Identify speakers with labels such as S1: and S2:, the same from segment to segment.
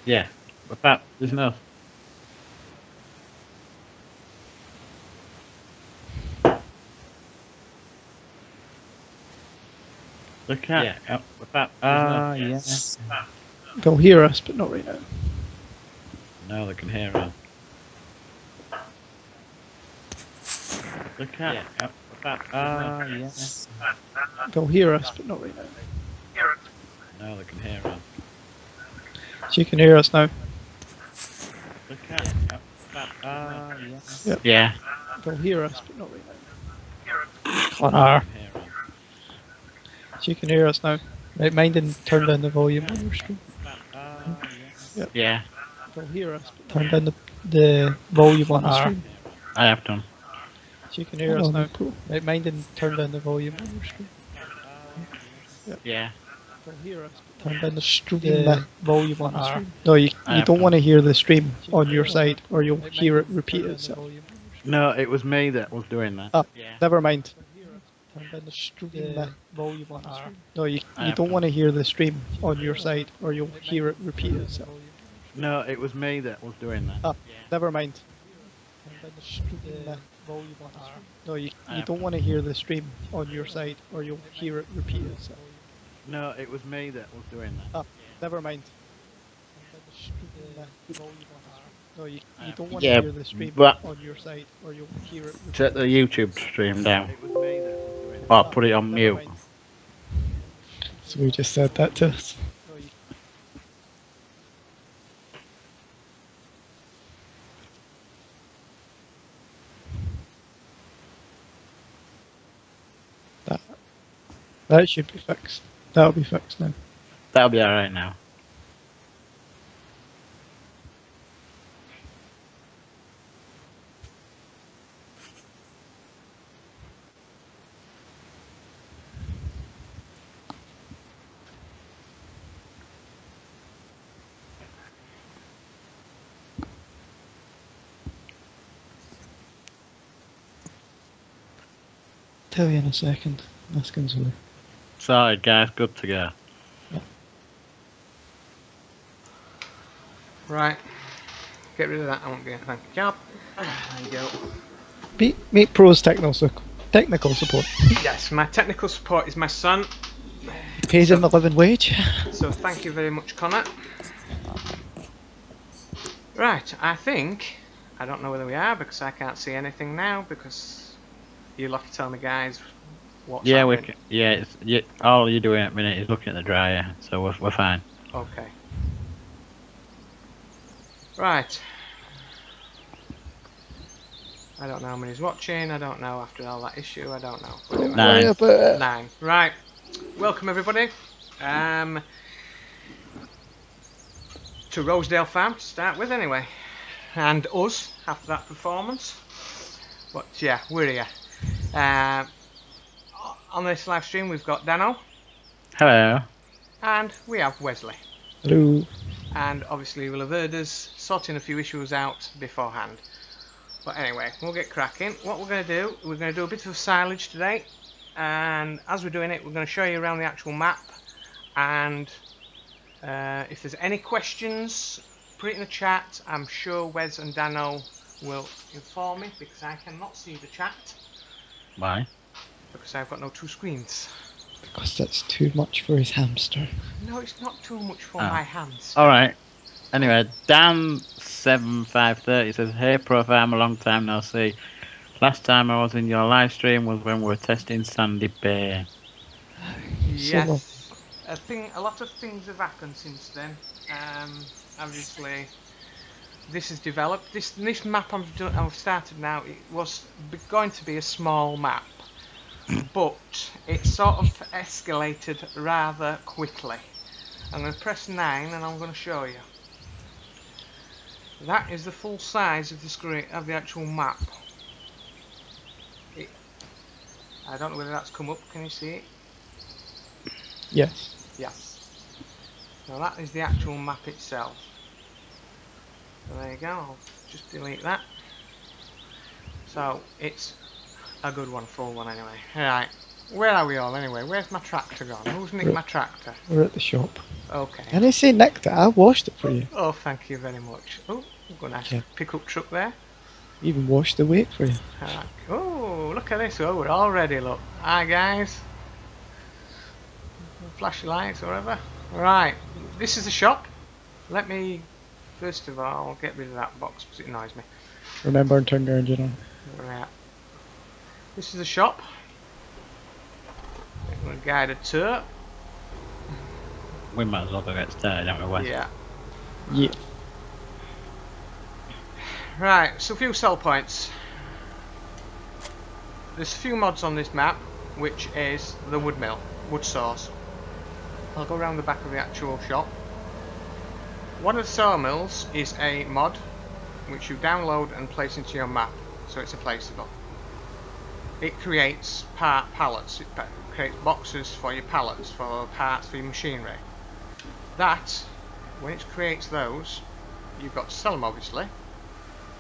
S1: Yeah, but that there's no. Look at but that there's no.
S2: Yes. They'll hear us, but not right now.
S1: No, they can hear us. Look at but that
S2: yes. They'll hear us, but not right now.
S1: No, they can hear us.
S2: She can hear us now.
S1: Look at but that
S2: yes.
S1: Yep. Yeah.
S2: They'll hear us, but not right now. Connor. She can hear us now. Right, mind and turn down the volume on your stream.
S1: Yep. Yeah.
S2: They'll hear us, but turn down the volume on the stream.
S1: I have done.
S2: She can hear us now. Right, mind and turn down the volume on your stream.
S1: Yep. Yeah.
S2: They'll hear us, but turn down the volume on the stream. No, you
S1: have
S2: don't
S1: done.
S2: want to hear the stream on your side, or you'll hear it repeat itself.
S1: No, it was me that was doing that.
S2: Oh,
S1: Yeah.
S2: never mind. Turn down the volume on the stream. No, you don't want to hear the stream on your side, or you'll hear it repeat itself.
S1: No, it was me that was doing that.
S2: Oh, never mind. Turn down the volume on the stream. No, you don't want to hear the stream on your side, or you'll hear it repeat itself.
S1: No, it was me that was doing that.
S2: Oh, never mind. No, you don't want to hear the stream on your side, or you'll hear it.
S1: Shut the YouTube stream down. Oh, put it on mute.
S2: So we just said that to us. That should be fixed. That'll be fixed now.
S1: That'll be alright now.
S2: Tell you in a second. That's Gonzalo.
S1: Sorry, guys. Good to go.
S2: Yeah.
S3: Right. Get rid of that. I won't get thank you. Job. There you go.
S2: Meet Pro's technical support.
S3: Yes, my technical support is my son.
S2: He pays him the living wage.
S3: So thank you very much, Connor. Right, I don't know whether we are because I can't see anything now because you'll have to tell me, guys, what's happening.
S1: All you're doing at the minute is looking at the dryer, so we're fine.
S3: Okay. Right. I don't know how many's watching, I don't know after all that issue, I don't know.
S1: 9.
S3: 9. Right. Welcome everybody. To Rosedale Farm to start with anyway. And us after that performance. But yeah, we're here. On this live stream we've got Dano.
S1: Hello.
S3: And we have Wesley.
S2: Hello.
S3: And obviously you will have heard us sorting a few issues out beforehand. But anyway, we'll get cracking. What we're going to do a bit of silage today. And as we're doing it, we're going to show you around the actual map. And if there's any questions, put it in the chat. I'm sure Wes and Dano will inform me because I cannot see the chat.
S1: Why?
S3: Because I've got no two screens.
S2: Because that's too much for his hamster.
S3: No, it's not too much for my hands.
S1: Alright. Anyway, Dan7530 says, "Hey Pro Farm, a long time no see. Last time I was in your live stream was when we were testing Sandy Bay."
S3: Yes. A lot of things have happened since then. Obviously, this has developed. This map I've started now, it was going to be a small map. But it sort of escalated rather quickly. I'm going to press 9 and I'm going to show you. That is the full size of the screen of the actual map. I don't know whether that's come up. Can you see it?
S2: Yes.
S3: Yes. Now that is the actual map itself. So there you go. I'll just delete that. So it's a good one, full one anyway. Alright. Where are we all anyway? Where's my tractor gone? Who's nicked my tractor?
S2: We're at the shop.
S3: Okay.
S2: And I say nicked it, I washed it for you.
S3: Oh, thank you very much. Oh, got a nice
S2: Yeah.
S3: pickup truck there.
S2: Even washed the weight for you.
S3: Oh, look at this. Oh, we're all ready, look. Hi, guys. Flash your lights or whatever. Right, this is the shop. Let me, first of all, get rid of that box because it annoys me.
S2: Remember and turn your engine on.
S3: Right. This is the shop. We're going to guided tour.
S1: We might as well go get started, don't we, Wes?
S3: Yeah.
S2: Yeah.
S3: Right, so a few sell points. There's a few mods on this map, which is the wood mill, wood source. I'll go around the back of the actual shop. One of the sawmills is a mod which you download and place into your map, so it's a placeable. It creates pallets, it creates boxes for your pallets, for parts for your machinery. That, when it creates those, you've got to sell them obviously,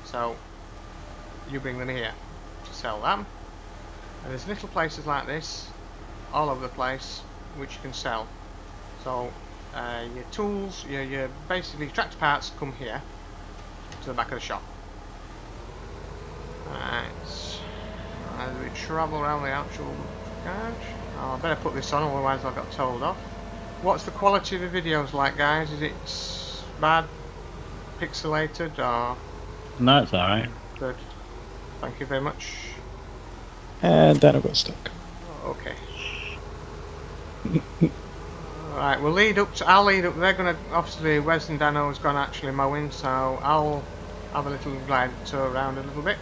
S3: so you bring them here to sell them. And there's little places like this all over the place which you can sell. So your tools, your basically tractor parts come here to the back of the shop. Right, as we travel around the actual garage, oh, I better put this on, otherwise I got told off. What's the quality of the videos like, guys? Is it bad, pixelated, or?
S1: No, it's alright.
S3: Good. Thank you very much.
S2: And then I got stuck.
S3: Okay. Right, we'll lead up to. I'll lead up. They're gonna obviously. Wes and Dano has gone actually mowing, so I'll have a little glide tour around a little bit.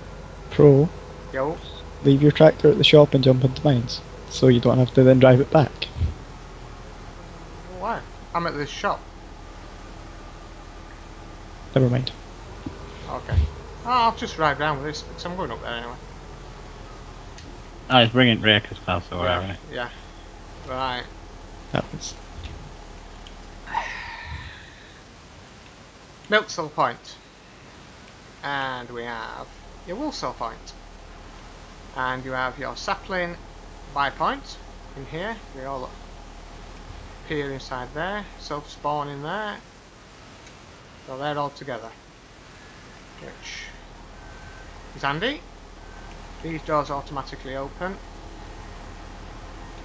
S2: Pro,
S3: Yo.
S2: leave your tractor at the shop and jump into mines, so you don't have to then drive it back.
S3: Why? I'm at this shop.
S2: Never mind.
S3: Okay. Oh, I'll just ride round with this because I'm going up there anyway.
S1: Oh, it's bringing Raker's class or whatever.
S3: Yeah. Right.
S2: Happens.
S3: Milk sell point. And we have your wool sell point. And you have your sapling buy point in here. They all appear inside there. Self-spawn in there. So they're all together. Which is handy. These doors automatically open.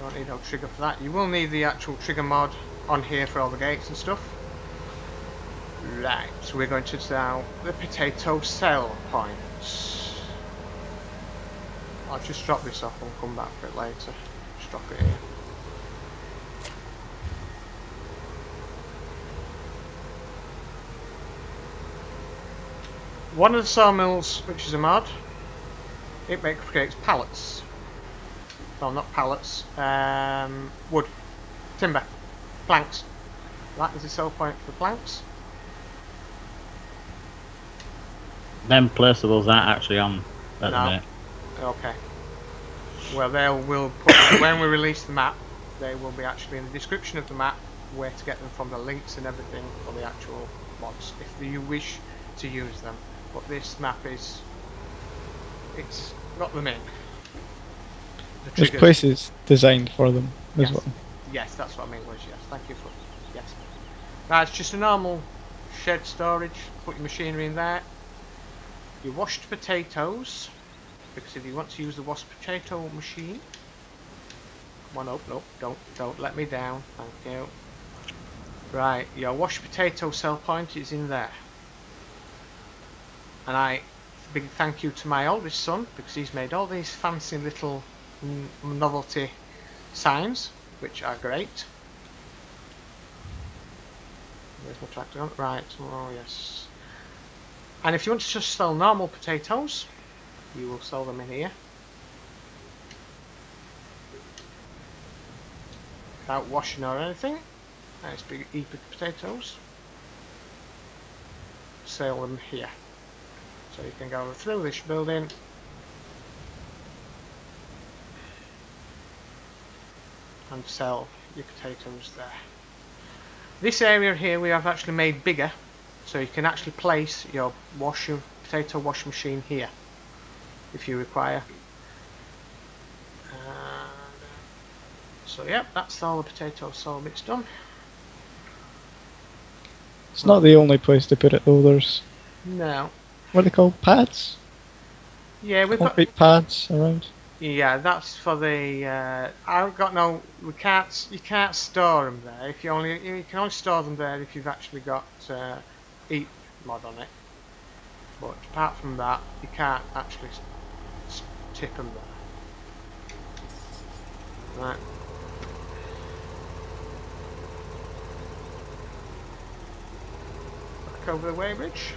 S3: Don't need no trigger for that. You will need the actual trigger mod on here for all the gates and stuff. Right, so we're going to now the potato sell points. I'll just drop this off and come back for it later. Just drop it here. One of the sawmills, which is a mod, it creates pallets. Well, not pallets, wood, timber, planks. That is the sell point for planks.
S1: Them placeables aren't actually on at the minute.
S3: Okay. Well, they will put when we release the map. They will be actually in the description of the map where to get them from, the links and everything for the actual mods, if you wish to use them. But this map it's got them in.
S2: There's places designed for them as well.
S3: Yes, that's what I mean. Was yes. Thank you for yes. That's just a normal shed storage. Put your machinery in there. Your washed potatoes, because if you want to use the washed potato machine, come on up. No, don't let me down. Thank you. Right, your washed potato sell point is in there. And big thank you to my oldest son, because he's made all these fancy little novelty signs, which are great. Where's my tractor on? Right, oh yes. And if you want to just sell normal potatoes, you will sell them in here. Without washing or anything. Nice big heap of potatoes. Sell them here. So you can go through this building and sell your potatoes there. This area here we have actually made bigger, so you can actually place your potato wash machine here if you require. So yep, that's all the potato soil bits done.
S2: It's not the only place to put it though. There's
S3: No.
S2: what are they called? Pads?
S3: Yeah, we've got.
S2: Concrete pads around.
S3: Yeah, that's for the. I've got no. We can't. You can't store them there. If you only. You can only store them there if you've actually got eat mod on it. But apart from that, you can't actually tip them there. Right. Back over the weighbridge.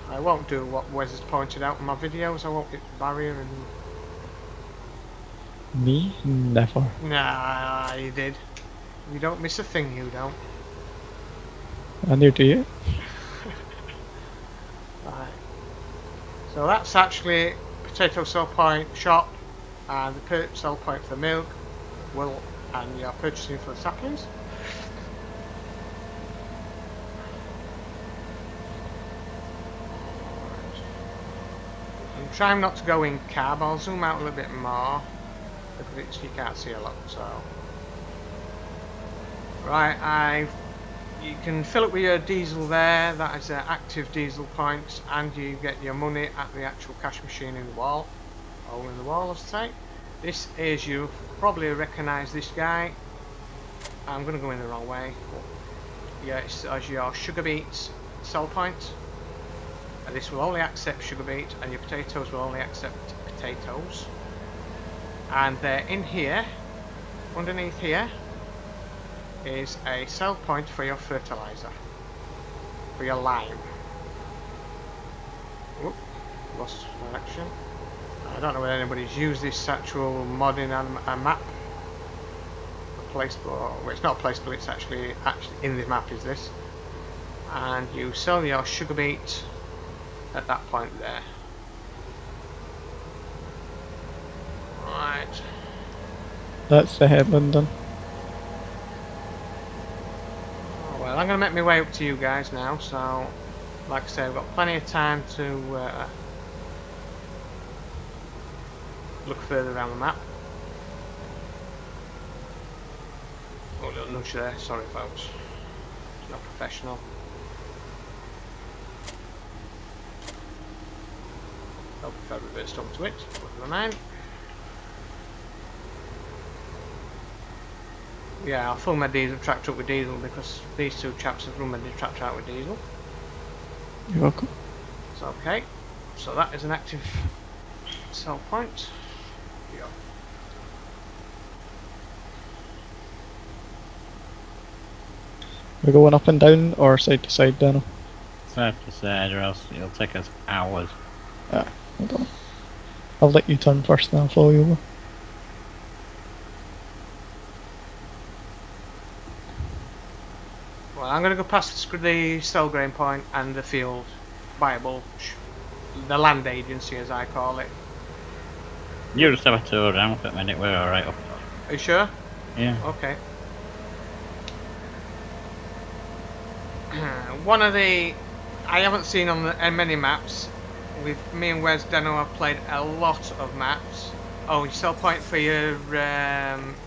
S3: I won't do what Wes has pointed out in my videos. I won't hit the barrier and.
S2: Me? Never.
S3: Nah, you did. You don't miss a thing, you don't.
S2: And neither do you.
S3: Right. So that's actually potato sell point shop and the sell point for the milk. And you're purchasing for the saplings. I'm trying not to go in cab. I'll zoom out a little bit more because you can't see a lot. So right, you can fill it with your diesel there. That is an active diesel point, and you get your money at the actual cash machine in the wall. Hole in the wall, as I say. This is, you probably recognise this guy. I'm going to go in the wrong way. Yeah, it's as your sugar beets sell point. And this will only accept sugar beet, and your potatoes will only accept potatoes. And they're in here, underneath here, is a sell point for your fertilizer, for your lime. Whoop, lost direction. I don't know whether anybody's used this actual mod in a map. Placeable, well, it's not placeable, it's actually in the map is this. And you sell your sugar beet at that point there. Right.
S2: That's the headland done.
S3: Oh, well, I'm going to make my way up to you guys now, so like I say, I've got plenty of time to look further around the map. Oh, a little nudge there, sorry folks. It's not professional. Hope if I reversed onto it, never mind. Yeah, I'll fill my diesel tractor up with diesel because these two chaps have run my tractor out with diesel.
S2: You're welcome.
S3: It's okay. So that is an active sell point. Yeah.
S2: We're going up and down or side to side, Dano?
S1: Side to side, or else it'll take us hours.
S2: Ah, hold on. I'll let you turn first, then I'll follow you over.
S3: Well, I'm going to go past the sell grain point and the field Bible, the land agency as I call it.
S1: You just have a tour around for a minute, we're alright up.
S3: Are you sure?
S1: Yeah.
S3: Okay. One of the I haven't seen on many maps. With me and Wes Dano, I've played a lot of maps. Oh, your sell point for your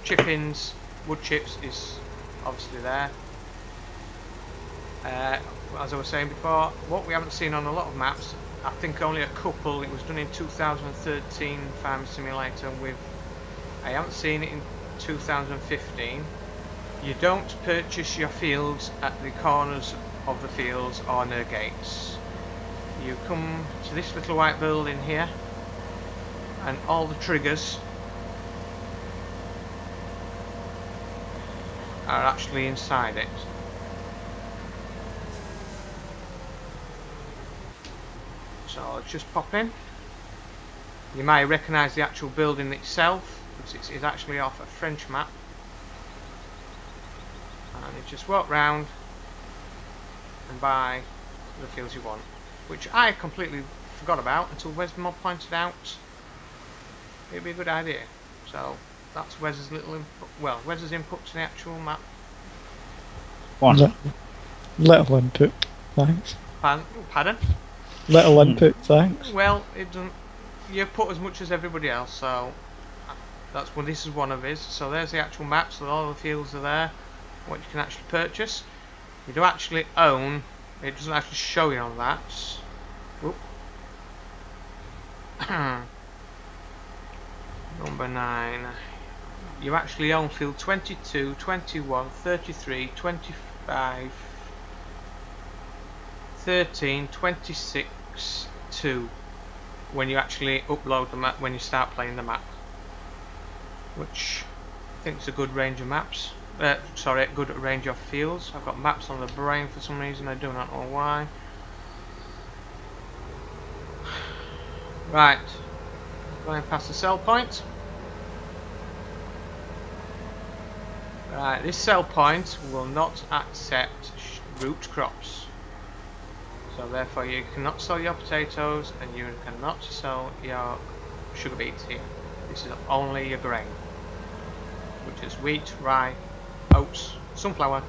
S3: chippings, wood chips is obviously there. As I was saying before, what we haven't seen on a lot of maps, I think only a couple. It was done in 2013 Farm Simulator. I haven't seen it in 2015. You don't purchase your fields at the corners of the fields or near gates. You come to this little white building here, and all the triggers are actually inside it. So I'll just pop in. You may recognise the actual building itself, because it's actually off a French map. And you just walk round and buy the fields you want, which I completely forgot about until Wes Mob pointed out it'd be a good idea. So that's Wes's little input, well, Wes's input to the actual map.
S1: One.
S2: Little input, thanks.
S3: Pardon?
S2: Little input, thanks.
S3: Well, it doesn't. You've put as much as everybody else, so that's one. This is one of his. So there's the actual map. So all the fields are there. What you can actually purchase. You do actually own. It doesn't actually show you on that. Whoop. Number 9. You actually own field 22, 21, 33, 25, 13, 26, 2 when you actually upload the map, when you start playing the map, which I think is a good range of maps. Sorry, good range of fields. I've got maps on the brain for some reason, I do not know why. Right, going past the sell point. Right, this sell point will not accept root crops. So therefore you cannot sell your potatoes and you cannot sell your sugar beets here. This is only your grain, which is wheat, rye, oats, sunflower,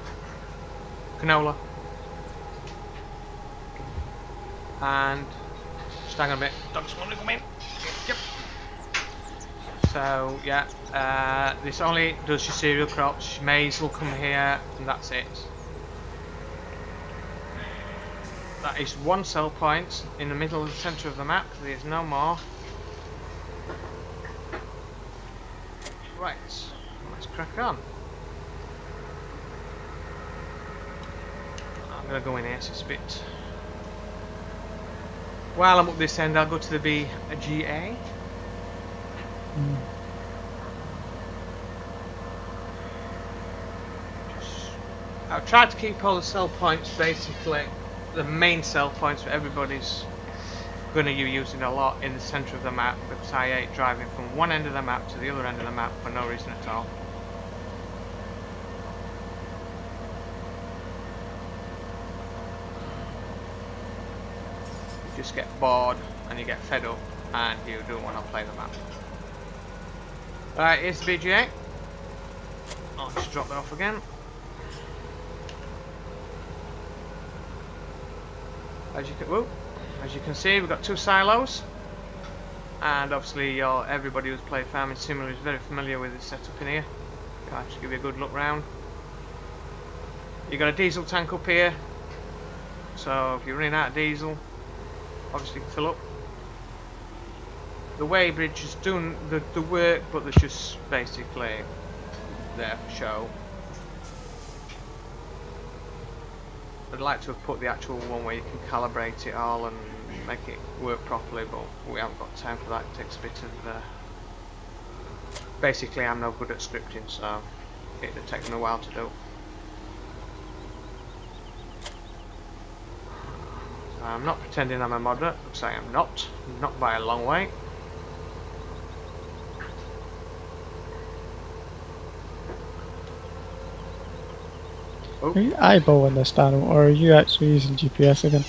S3: canola, and just hang on a bit, dogs want to come in. Yep. So yeah, this only does your cereal crops. Maize will come here, and that's it. That is one sell point in the middle of the centre of the map. There is no more. Right, let's crack on. I'm gonna go in here, so it's a bit. While I'm up this end, I'll go to the BGA. I've tried to keep all the sell points, basically the main sell points for everybody's going to be using a lot in the centre of the map, because I hate driving from one end of the map to the other end of the map for no reason at all. You just get bored and you get fed up and you don't want to play the map. Right, here's the BGA. I'll just drop that off again. As you can see, we've got 2 silos, and obviously everybody who's played Farming Simulator is very familiar with this setup in here. I'll just give you a good look round. You've got a diesel tank up here, so if you're running out of diesel, obviously you can fill up. The weigh bridge is doing the work, but they're just basically there for show. I'd like to have put the actual one where you can calibrate it all and make it work properly, but we haven't got time for that. It takes a bit of basically I'm no good at scripting, so it'll take me a while to do. I'm not pretending I'm a modder, because I am not by a long way. Oh.
S2: Are you eyeballing this, Dano, or are you actually using GPS again?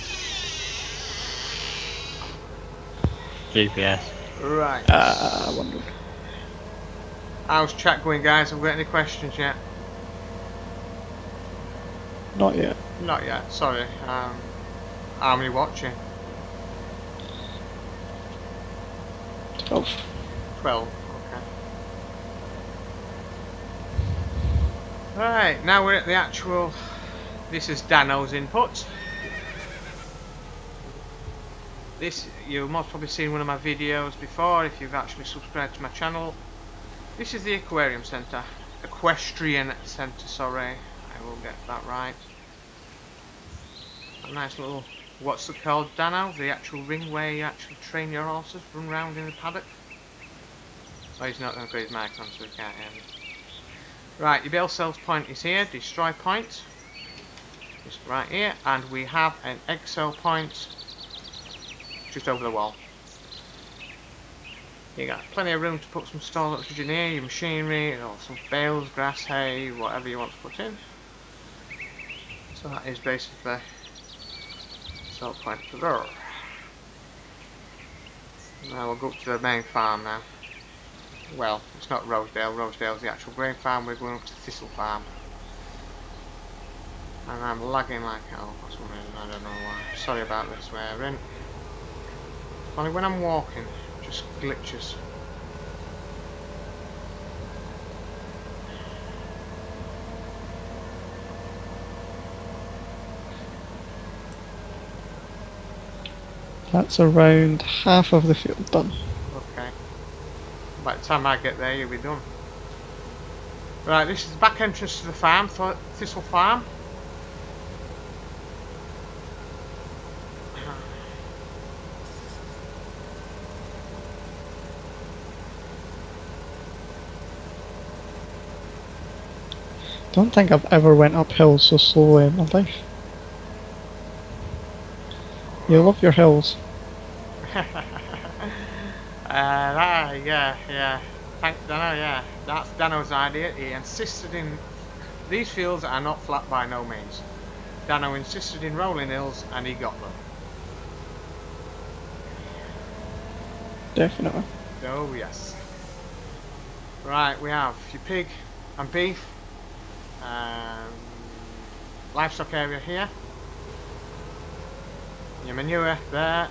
S1: GPS.
S3: Right.
S2: I wondered.
S3: How's chat going, guys? Have we got any questions yet?
S2: Not yet.
S3: Not yet, sorry. How many watching?
S2: 12.
S3: 12, okay. Right, now we're at the actual. This is Dano's input. This, you've most probably seen one of my videos before if you've actually subscribed to my channel. This is the aquarium centre. Equestrian centre, sorry. I will get that right. A nice little, what's it called, Dano? The actual ring where you actually train your horses, run round in the paddock. Oh, he's not going to put his mic on so we can't hear him. Right, your bail cells point is here, destroy point. Just right here, and we have an egg cell point just over the wall. You got plenty of room to put some storage in here, your machinery, or some bales, grass, hay, whatever you want to put in. So that is basically cell point for there. Now we'll go up to the main farm now. Well, it's not Rosedale. Rosedale's the actual grain farm. We're going up to Thistle Farm. And I'm lagging like hell for some reason. I don't know why. Sorry about this swearing. Only when I'm walking, just glitches.
S2: That's around half of the field done.
S3: Okay. By the time I get there, you'll be done. Right, this is the back entrance to the farm, Thistle Farm.
S2: Don't think I've ever went uphill so slowly in my life. You love your hills.
S3: Yeah. Thank Dano, yeah. That's Dano's idea. He insisted in... These fields are not flat by no means. Dano insisted in rolling hills and he got them.
S2: Definitely.
S3: Oh, yes. Right, we have your pig and beef. Livestock area here. Your manure there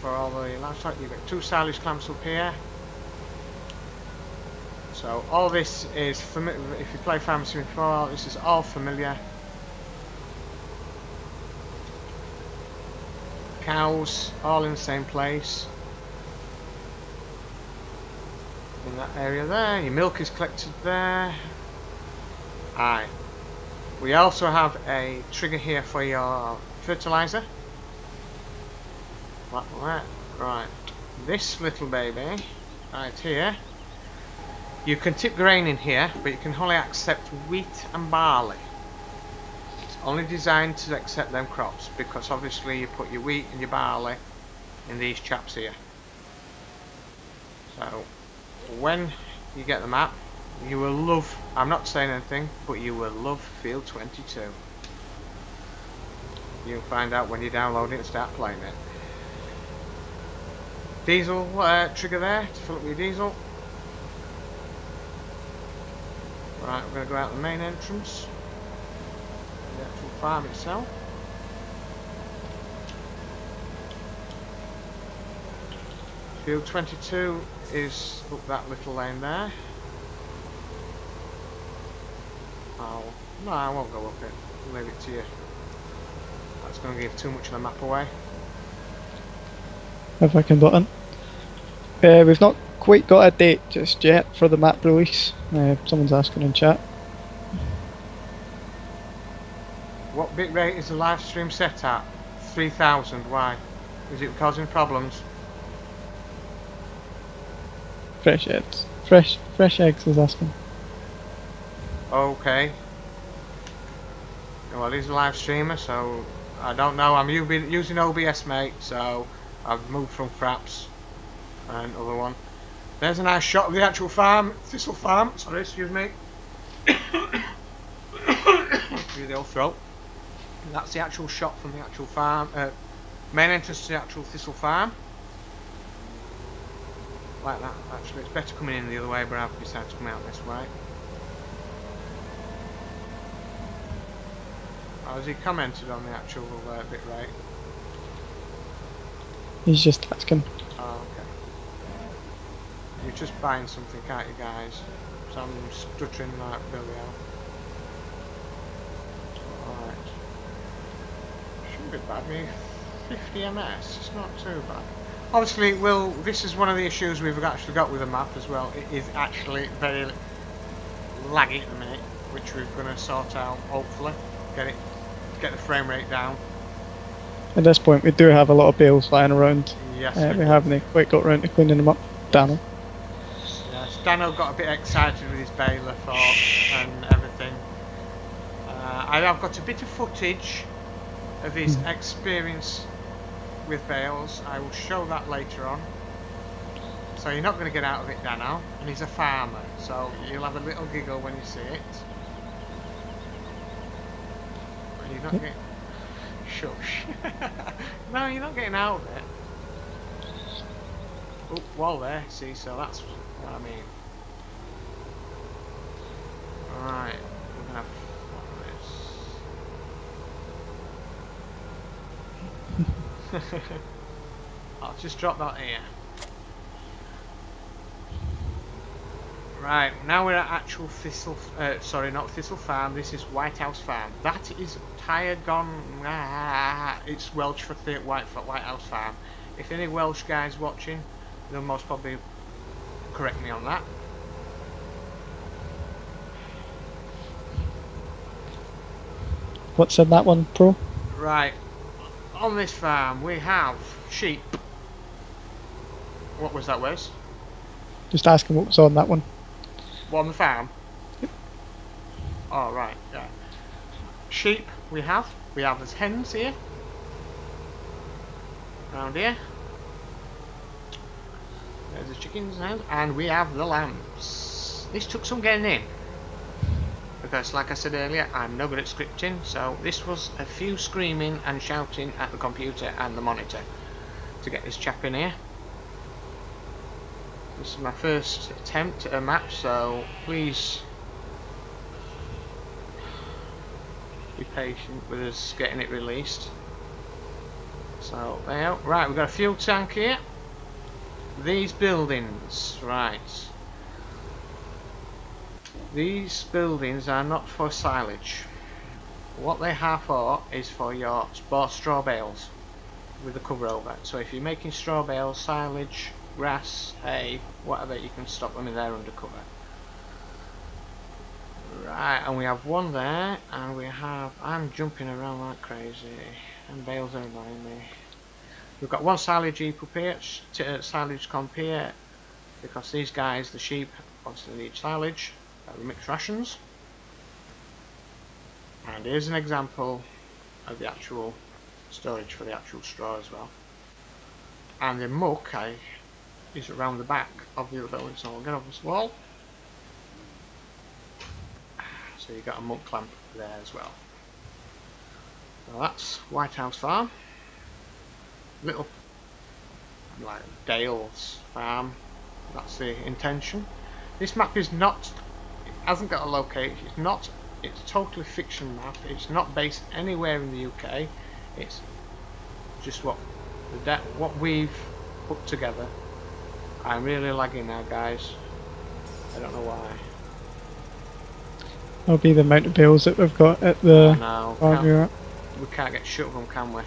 S3: for all the livestock. You've got 2 silage clamps up here. So all this is familiar. If you play Farming Sim 4, this is all familiar. Cows all in the same place. In that area there. Your milk is collected there. Aye. We also have a trigger here for your fertilizer. Right. This little baby, right here. You can tip grain in here, but you can only accept wheat and barley. It's only designed to accept them crops, because obviously you put your wheat and your barley in these chaps here. So, when you get the map, you will love, I'm not saying anything, but you will love Field 22. You'll find out when you download it and start playing it. Diesel trigger there to fill up your diesel. Right, we're going to go out the main entrance. The actual farm itself. Field 22 is up that little lane there. No, I won't go up it. I'll leave it to you. That's going to give too much of the map away.
S2: If I can button. We've not quite got a date just yet for the map release. Someone's asking in chat.
S3: What bitrate is the live stream set at? 3000. Why? Is it causing problems?
S2: Fresh eggs. Fresh eggs is asking.
S3: Okay. Well, he's a live streamer, so I don't know. I'm using OBS, mate, so I've moved from Fraps and other one. There's a nice shot of the actual farm, Thistle Farm. Sorry, excuse me. Through the old throat. That's the actual shot from the actual farm. Main entrance to the actual Thistle Farm. Like that. Actually, it's better coming in the other way, but I've decided to come out this way. Has he commented on the actual bit rate?
S2: He's just asking.
S3: Oh, okay. You're just buying something, can't you guys? So I'm stuttering like Billy out. Alright. Shouldn't be bad, me 50 ms, it's not too bad. Obviously, this is one of the issues we've actually got with the map as well. It is actually very laggy at the minute, which we're going to sort out, hopefully. Get the frame rate down.
S2: At this point, we do have a lot of bales lying around.
S3: Yes,
S2: we haven't quite got around to cleaning them up. Dano.
S3: Yes, Dano got a bit excited with his baler and everything. I have got a bit of footage of his experience with bales. I will show that later on. So you're not going to get out of it, Dano. And he's a farmer, so you'll have a little giggle when you see it. You're not getting... Shush. No, you're not getting out of it. Oh, wall there, see, so that's what I mean. Alright, we're gonna have this. I'll just drop that here. Right, now we're at actual Thistle, sorry, not Thistle Farm, this is White House Farm. That is tired, gone, it's Welsh for White House Farm. If any Welsh guys watching, they'll most probably correct me on that.
S2: What's in that one, Pro?
S3: Right, on this farm we have sheep. What was that, Wes?
S2: Just asking what was on that one.
S3: On the farm? Oh, right, yeah. Sheep we have as hens here. Around here. There's the chickens now. And we have the lambs. This took some getting in. Because like I said earlier, I'm no good at scripting, so this was a few screaming and shouting at the computer and the monitor to get this chap in here. This is my first attempt at a map, so please be patient with us getting it released. So there, right, we've got a fuel tank here. These buildings, right. These buildings are not for silage. What they are for is for your straw bales with the cover over. So if you're making straw bales, silage, grass, hay, whatever, you can stock them in there under cover. Right, and we have one there, and we have, I'm jumping around like crazy, and bales are annoying me. We've got one silage heap up here, silage comp here, because these guys, the sheep, obviously need silage, we mix rations. And here's an example of the actual storage for the actual straw as well. And the muck is around the back of the other building, so I'll get over this wall. So you've got a muck clamp there as well. So that's White House Farm. Little like Dale's farm. That's the intention. This map is not, it hasn't got a location. It's totally fiction map. It's not based anywhere in the UK. It's just what we've put together. I'm really lagging now, guys. I don't know why.
S2: That'll be the amount of bales that we've got at the farm you're at.
S3: We can't get shut of them, can we?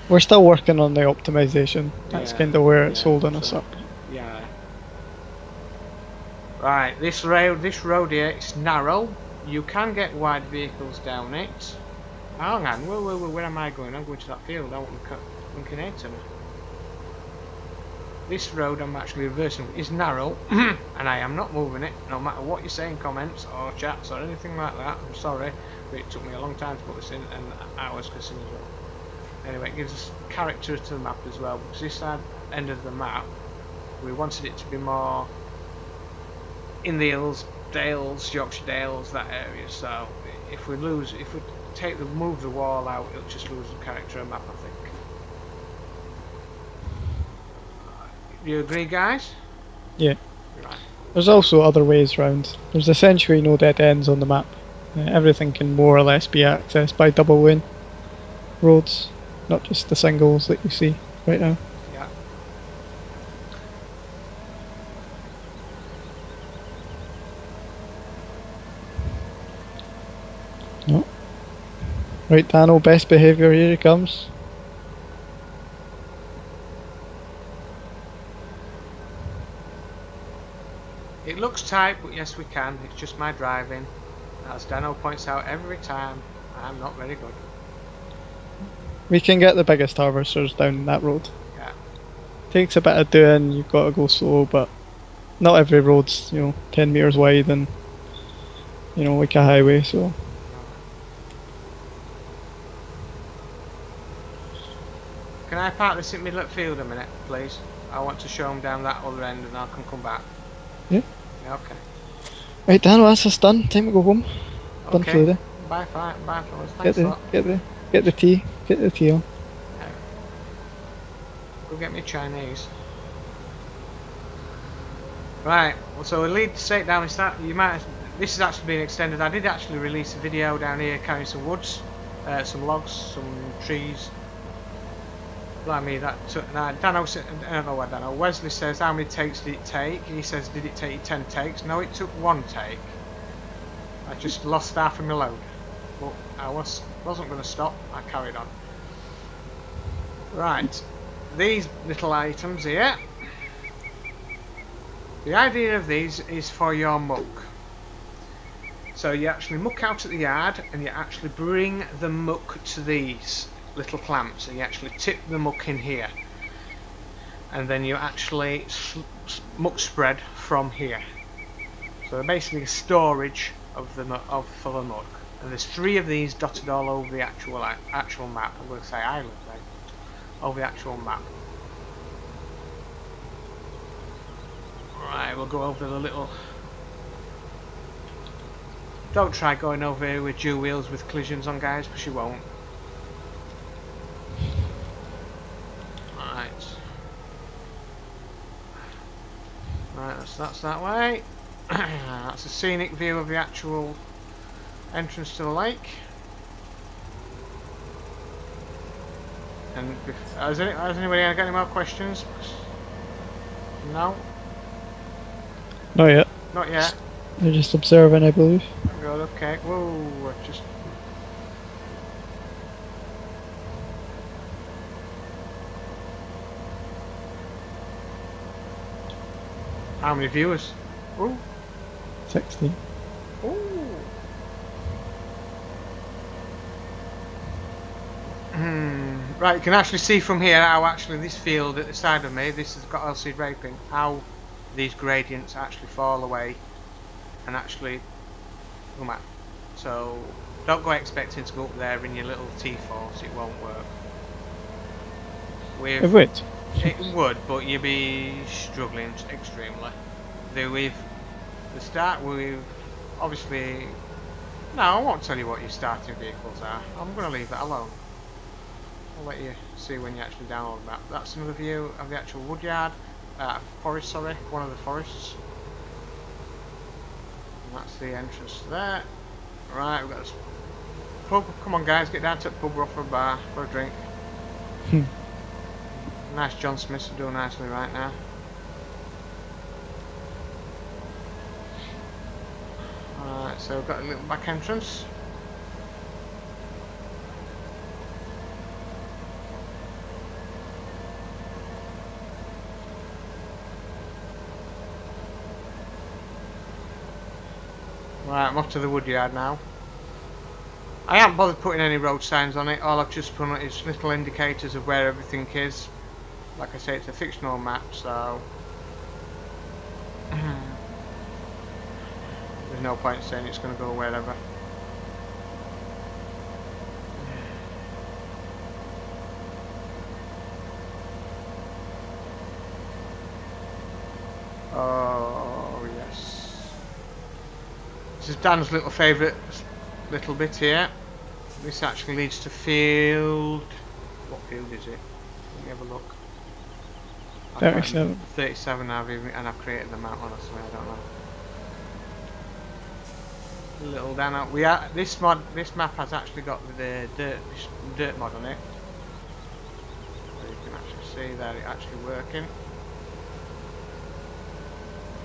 S2: We're still working on the optimization. That's
S3: Yeah,
S2: kind of where it's holding us up.
S3: Yeah. Right, this road here is narrow. You can get wide vehicles down it. Hang on, where am I going? I'm going to that field. I want to looking into me. This road I'm actually reversing is narrow, and I am not moving it, no matter what you say in comments or chats or anything like that. I'm sorry, but it took me a long time to put this in, and hours consuming as well. Anyway, it gives us character to the map as well, because this end of the map, we wanted it to be more in the hills, Dales, Yorkshire Dales, that area. So if we move the wall out, it'll just lose the character of the map, I think. You agree, guys?
S2: Yeah.
S3: Right.
S2: There's also other ways round. There's essentially no dead ends on the map. Everything can more or less be accessed by double lane roads, not just the singles that you see right now.
S3: Yeah.
S2: No. Right, Dano, best behaviour, here he comes.
S3: It looks tight, but yes we can. It's just my driving. As Dano points out every time, I'm not very good.
S2: We can get the biggest harvesters down that road.
S3: Yeah.
S2: Takes a bit of doing, you've got to go slow, but not every road's, 10 metres wide and, like a highway, so.
S3: Can I park this in middle of the field a minute, please? I want to show them down that other end and I can come back.
S2: Yeah.
S3: Yeah, okay.
S2: Right, Dano, that's us done. Time to go home. Done for the day.
S3: Bye, fellas. Thanks a lot.
S2: Get the tea. Get the tea on.
S3: Yeah. Go get me Chinese. Right, so we'll lead straight down and start. This has actually been extended. I did actually release a video down here carrying some woods. some logs, some trees. Blimey, Dano, I don't know what Dano. Wesley says, how many takes did it take? He says, did it take you 10 takes? No, it took 1 take. I just lost half of my load. But I wasn't going to stop, I carried on. Right, these little items here. The idea of these is for your muck. So you actually muck out at the yard and you actually bring the muck to these little clamps and you actually tip the muck in here. And then you actually muck spread from here. So they're basically a storage of for the muck. And there's 3 of these dotted all over the actual map. I'm going to say island, right? Over the actual map. Right, we'll go over the little. Don't try going over here with dual wheels with collisions on, guys, because you won't. Right. Right, that's that way. That's a scenic view of the actual entrance to the lake. And has anybody got any more questions? No?
S2: Not yet.
S3: Not yet.
S2: They're just observing, I believe.
S3: Good, okay. Whoa, just. How many viewers? Ooh.
S2: 16.
S3: Ooh. Right, you can actually see from here how actually this field at the side of me, this has got oilseed raping, how these gradients actually fall away and actually come out. So don't go expecting to go up there in your little T-force, it won't work.
S2: It would.
S3: It would, but you'd be struggling extremely. The start with obviously. No, I won't tell you what your starting vehicles are. I'm going to leave that alone. I'll let you see when you actually download the map. That's another view of the actual woodyard, forest. Sorry, one of the forests. And that's the entrance there. Right, we've got this pub. Come on, guys, get down to the pub. We're off for a bar for a drink. Nice John Smiths are doing nicely right now. Alright, so we've got a little back entrance. Right, I'm off to the woodyard now. I haven't bothered putting any road signs on it. All I've just put is little indicators of where everything is. Like I say, it's a fictional map, so there's no point in saying it's going to go wherever. Oh yes, this is Dan's little favourite little bit here. This actually leads to field. What field is it? Let me have a look.
S2: 37.
S3: 37 and I've created the map, honestly, I don't know. Little Dano. This map has actually got the dirt mod on it. So you can actually see that it actually working.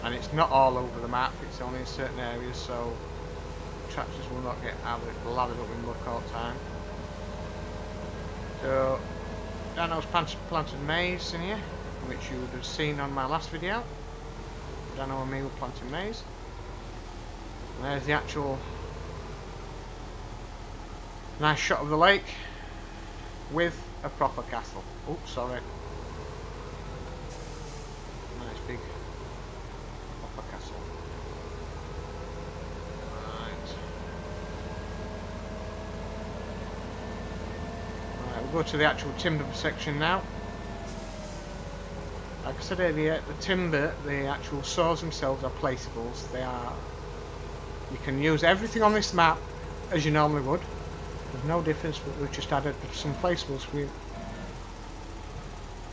S3: And it's not all over the map, it's only in certain areas, so tractors will not get lathered up in muck all the time. So Dano's planted maize in here, which you would have seen on my last video. Dano and me were planting maize. And there's the actual nice shot of the lake with a proper castle. Oops, sorry. Nice big proper castle. Right, we'll go to the actual timber section now. Like I said earlier, the timber, the actual saws themselves are placeables. You can use everything on this map as you normally would. There's no difference, but we've just added some placeables. We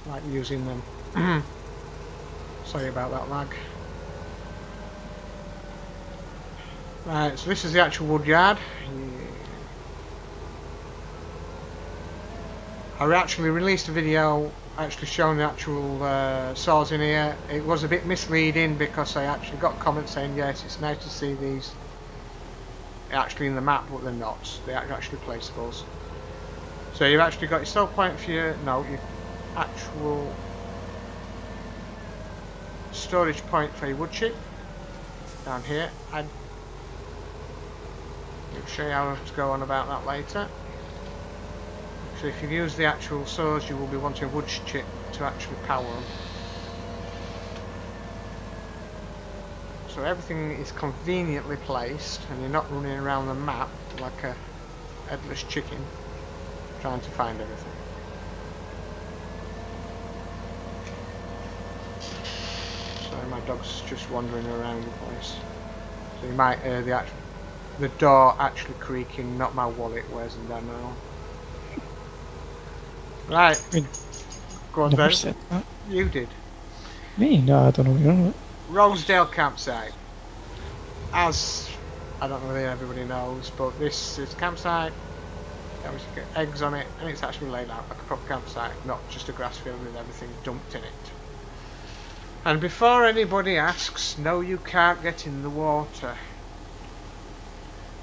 S3: like using them. Sorry about that lag. Right, so this is the actual wood yard. I actually released a video actually showing the actual saws in here. It was a bit misleading because I actually got comments saying yes, it's nice to see these actually in the map, but they're not. They're actually placeables. So you've actually got your sell point for your your actual storage point for your wood chip down here. I'll show you how to go on about that later. So if you use the actual saws, you will be wanting a wood chip to actually power them. So everything is conveniently placed and you're not running around the map like a headless chicken trying to find everything. So my dog's just wandering around the place. So you might hear the door actually creaking, not my wallet. Where's Dano? Right,
S2: I
S3: go on
S2: never
S3: then.
S2: said that.
S3: You did.
S2: Me? No, I don't know what you're on about.
S3: Rosedale campsite. As I don't know whether everybody knows, but this is a campsite. Obviously get eggs on it, and it's actually laid out like a proper campsite, not just a grass field with everything dumped in it. And before anybody asks, no, you can't get in the water.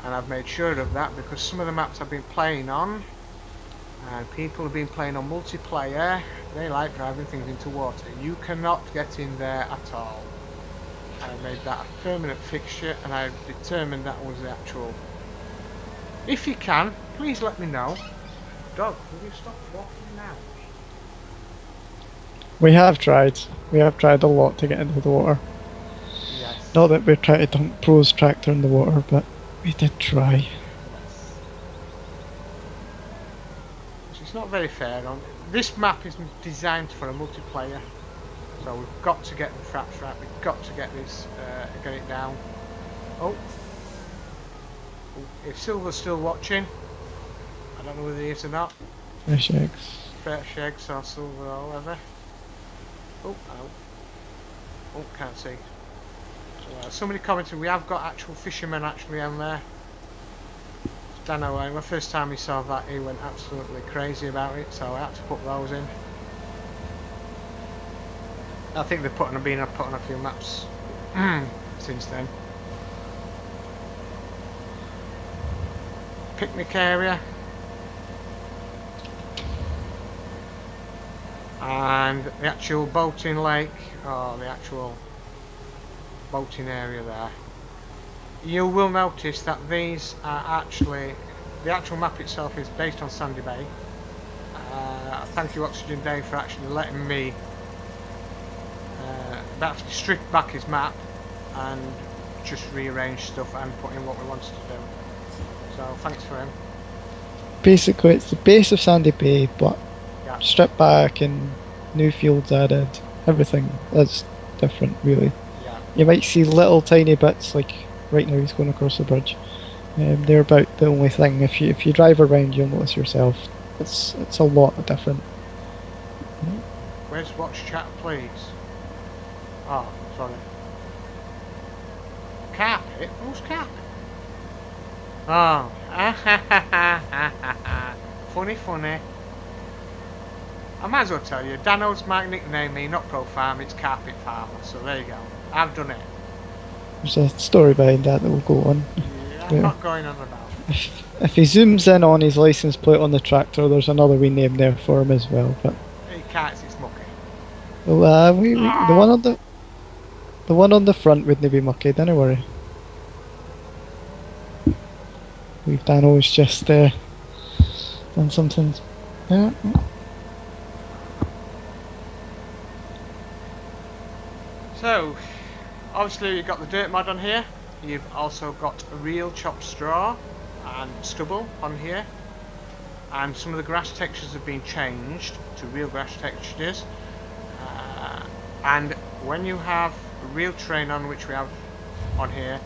S3: And I've made sure of that because some of the maps I've been playing on, and people have been playing on multiplayer, they like driving things into water. You cannot get in there at all. I made that a permanent fixture, and I determined that was the actual. If you can, please let me know. Dog, will you stop walking now?
S2: We have tried. We have tried a lot to get into the water.
S3: Yes.
S2: Not that we're trying to dump Pro's tractor in the water, but we did try.
S3: Yes. It's not very fair. This map is designed for a multiplayer, so we've got to get the fraps right. We've got to get this, get it down. Oh, if Silver's still watching, I don't know whether he is or not.
S2: Fresh eggs.
S3: Fresh eggs or Silver or whatever. Oh, oh, oh, can't see. So, somebody commented we have got actual fishermen actually on there. Dano, the first time he saw that, he went absolutely crazy about it, so I had to put those in. I think they've been put on a few maps since then. Picnic area. And the actual boating lake, or the actual boating area there. You will notice that these are actually, the actual map itself is based on Sandy Bay. Thank you Oxygen Dave for actually letting me actually strip back his map and just rearrange stuff and put in what we wanted to do. So thanks for him.
S2: Basically, it's the base of Sandy Bay, but
S3: Yeah.
S2: stripped back and new fields added. Everything is different, really.
S3: Yeah.
S2: You might see little tiny bits, like right now he's going across the bridge. They're about the only thing. If you drive around, you'll notice yourself. It's a lot different.
S3: Where's watch chat, please? Oh, sorry. Carpet? Who's carpet? Oh. Funny, funny. I might as well tell you, Dano's might nickname me, not Pro Farm, it's Carpet Farmer, so there you go. I've done it.
S2: There's a story behind that we'll go on.
S3: Yeah, I'm not going on about it.
S2: If he zooms in on his license plate on the tractor, there's another wee name there for him as well. But
S3: He can't, it's mucky.
S2: well, the one on the front wouldn't be mucky. Don't worry. We've Dano's just done something. Yeah.
S3: So, obviously you've got the dirt mod on here. You've also got real chopped straw and stubble on here. And some of the grass textures have been changed to real grass textures. And when you have real terrain on, which we have on here,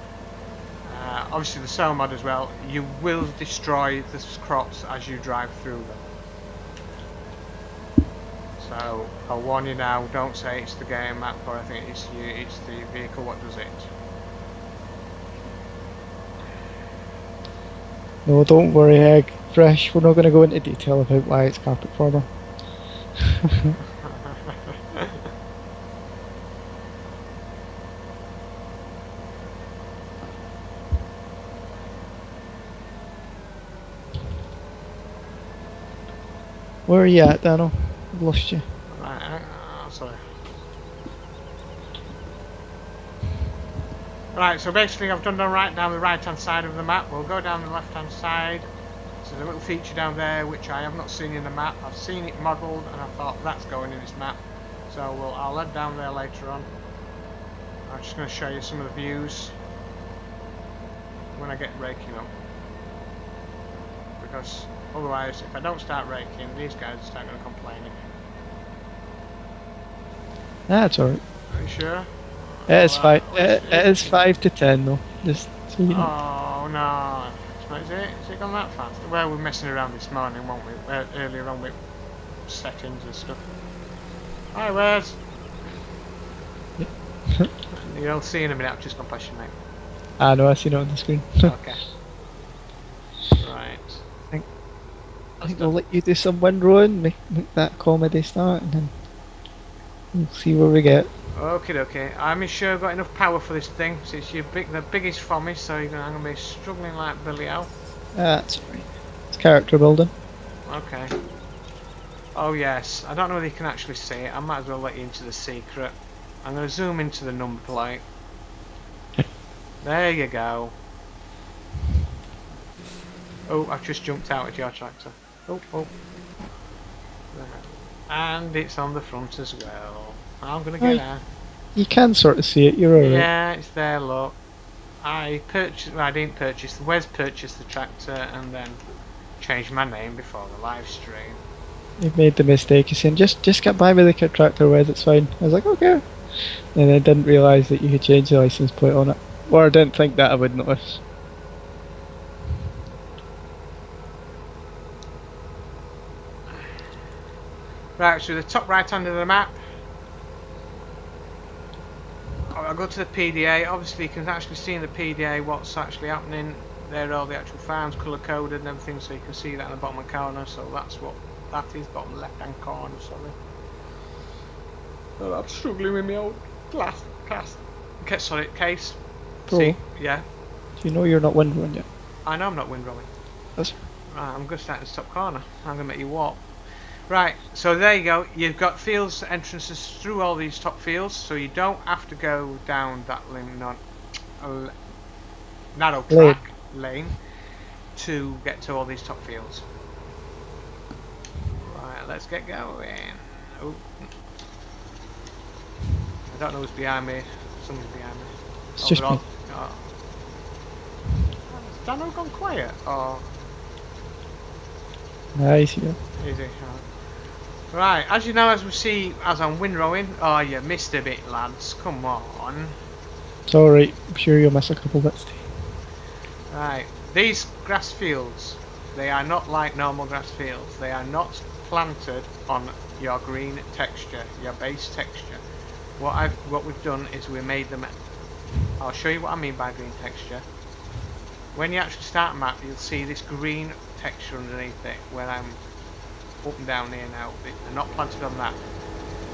S3: obviously the cell mod as well, you will destroy the crops as you drive through them. So I'll warn you now, don't say it's the game map or anything, it's the vehicle what does it.
S2: No, don't worry, Egg. Fresh, we're not going to go into detail about why it's carpet farmer. Where are you at, Dano? I've lost you.
S3: Right, sorry. Right, so basically I've done right down the right hand side of the map. We'll go down the left hand side. So there's a little feature down there which I have not seen in the map. I've seen it modelled and I thought that's going in this map. So I'll head down there later on. I'm just going to show you some of the views when I get raking up. Because otherwise, if I don't start raking, these guys are starting to complain again.
S2: That's alright.
S3: Are you sure?
S2: It is,
S3: Let's
S2: it is 5 to 10 though. Just so you know.
S3: Oh no. Is it gone that fast? Well, we're messing around this morning, won't we? Earlier on with settings and stuff. Hi, Wes. You'll see in a minute. I've just gone past you, mate.
S2: I know, I seen it on the screen.
S3: Okay. Right.
S2: I think I'll let you do some windrowing, make that comedy start, and then we'll see where we get.
S3: Okay. I'm sure I've got enough power for this thing. So it's the biggest for me, so I'm going to be struggling like Billy Owl.
S2: That's alright. It's character building.
S3: Okay. Oh yes, I don't know whether you can actually see it. I might as well let you into the secret. I'm going to zoom into the number plate. There you go. Oh, I've just jumped out at your tractor. Oh. There. And it's on the front as well. I'm going to get out.
S2: You can sort of see it, you're alright.
S3: Yeah, it's there, look. I didn't purchase, Wes purchased the tractor and then changed my name before the live stream.
S2: You made the mistake of saying, just get by with the tractor, Wes, it's fine. I was like, okay. And I didn't realise that you could change the license plate on it. Or I didn't think that I would notice.
S3: Right, so the top right hand of the map. I'll go to the PDA. Obviously you can actually see in the PDA what's actually happening. There are all the actual farms colour coded and everything, so you can see that in the bottom corner. So that's what that is, bottom left hand corner, sorry. Oh, I'm struggling with my old class. Okay, sorry, case.
S2: Bro,
S3: see, yeah.
S2: Do you know you're not windrowing yet?
S3: I know I'm not windrowing.
S2: That's
S3: Right, I'm going to start in the top corner. I'm going to make you walk. Right, so there you go. You've got fields entrances through all these top fields, so you don't have to go down that narrow track lane to get to all these top fields. Right, let's get going. Oh, I don't know who's behind me. Someone's behind me.
S2: It's just me.
S3: Has Dano gone quiet? Or
S2: nice, yeah.
S3: is he? Right, as you know, as we see, as I'm windrowing, oh, you missed a bit, lads. Come on.
S2: It's alright. I'm sure you'll miss a couple bits too.
S3: Right, these grass fields, they are not like normal grass fields. They are not planted on your green texture, your base texture. What we've done is we made them. I'll show you what I mean by green texture. When you actually start a map, you'll see this green texture underneath it. Where I'm up and down here now, they're not planted on that.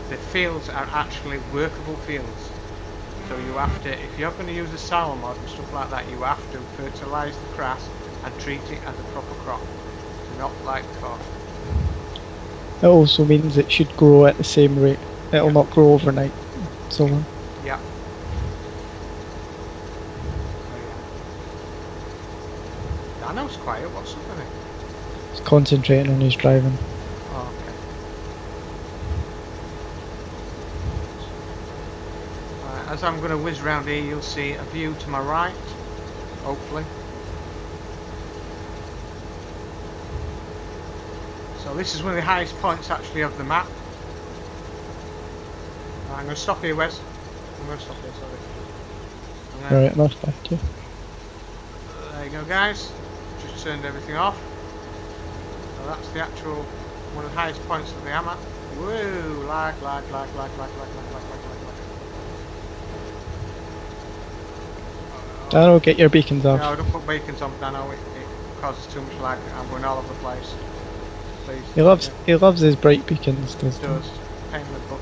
S3: The fields are actually workable fields. So you have to, if you're going to use a soil mod and stuff like that, you have to fertilise the grass and treat it as a proper crop, not like corn.
S2: It also means it should grow at the same rate. It'll not grow overnight. So on.
S3: Yeah. Dano's quiet, what's up with it?
S2: He's concentrating on his driving.
S3: Oh, okay. Right, as I'm going to whiz round here, you'll see a view to my right, hopefully. So this is one of the highest points actually of the map. Right, I'm going to stop here, Wes. I'm going to stop here, sorry.
S2: Right, that's back to you.
S3: There you go, guys. Just turned everything off. So that's the actual one of the highest points of the hammer. Woo! Lag.
S2: Dano, get your beacons off.
S3: No, don't put beacons on, Dano. causes too much lag. I'm going all over the place. Please.
S2: He loves his bright beacons, doesn't he?
S3: Does. Pain in the butt.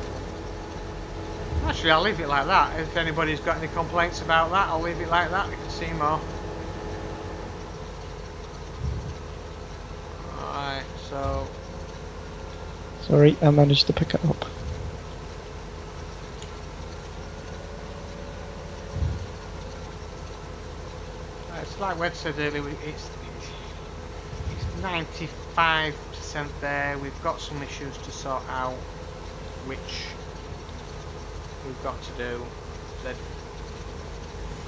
S3: Actually, I'll leave it like that. If anybody's got any complaints about that, I'll leave it like that. You can see more. Alright, so...
S2: Sorry, I managed to pick it up.
S3: It's like Wed said earlier, it's 95% there. We've got some issues to sort out, which we've got to do.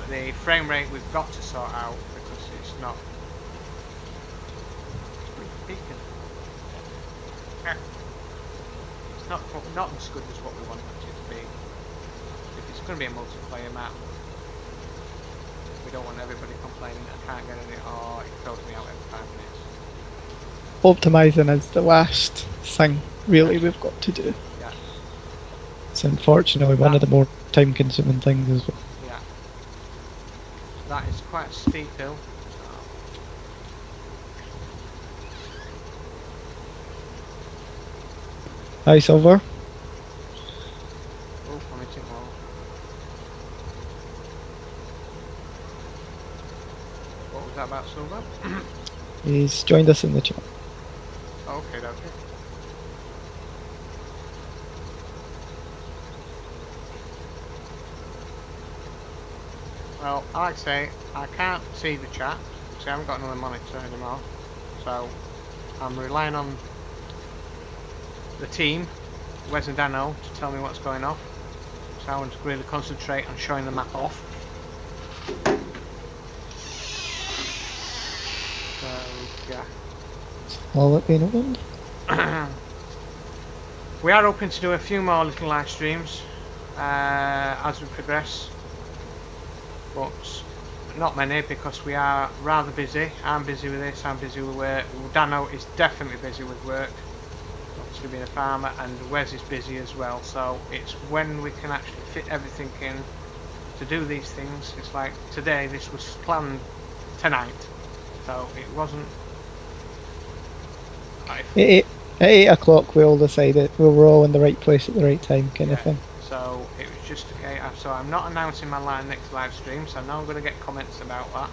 S3: The frame rate we've got to sort out because it's not. Beacon. It's not as good as what we want it to be. If it's going to be a multiplayer map, we don't want everybody complaining I can't get in it or it throws me out every 5 minutes.
S2: Optimising is the last thing, really, we've got to do.
S3: Yeah.
S2: It's unfortunately one of the more time-consuming things as well.
S3: Yeah. That is quite a steep hill.
S2: Hi, Silver.
S3: Oh, I'm hitting wall. What was that about, Silver?
S2: He's joined us in the chat.
S3: Okay, okay. Well, like I say, I can't see the chat because I haven't got another monitor anymore. So I'm relying on the team, Wes and Dano, to tell me what's going on. So I want to really concentrate on showing the map off. So yeah.
S2: All it being opened.
S3: We are hoping to do a few more little live streams as we progress, but not many because we are rather busy. I'm busy with this, I'm busy with work. Dano is definitely busy with work, obviously being a farmer, and Wes is busy as well, so it's when we can actually fit everything in to do these things. It's like today, this was planned tonight, so it wasn't.
S2: At 8 o'clock we all decided we were all in the right place at the right time, kind of thing.
S3: So it was just okay. So I'm not announcing my next live stream, so I know I'm going to get comments about that,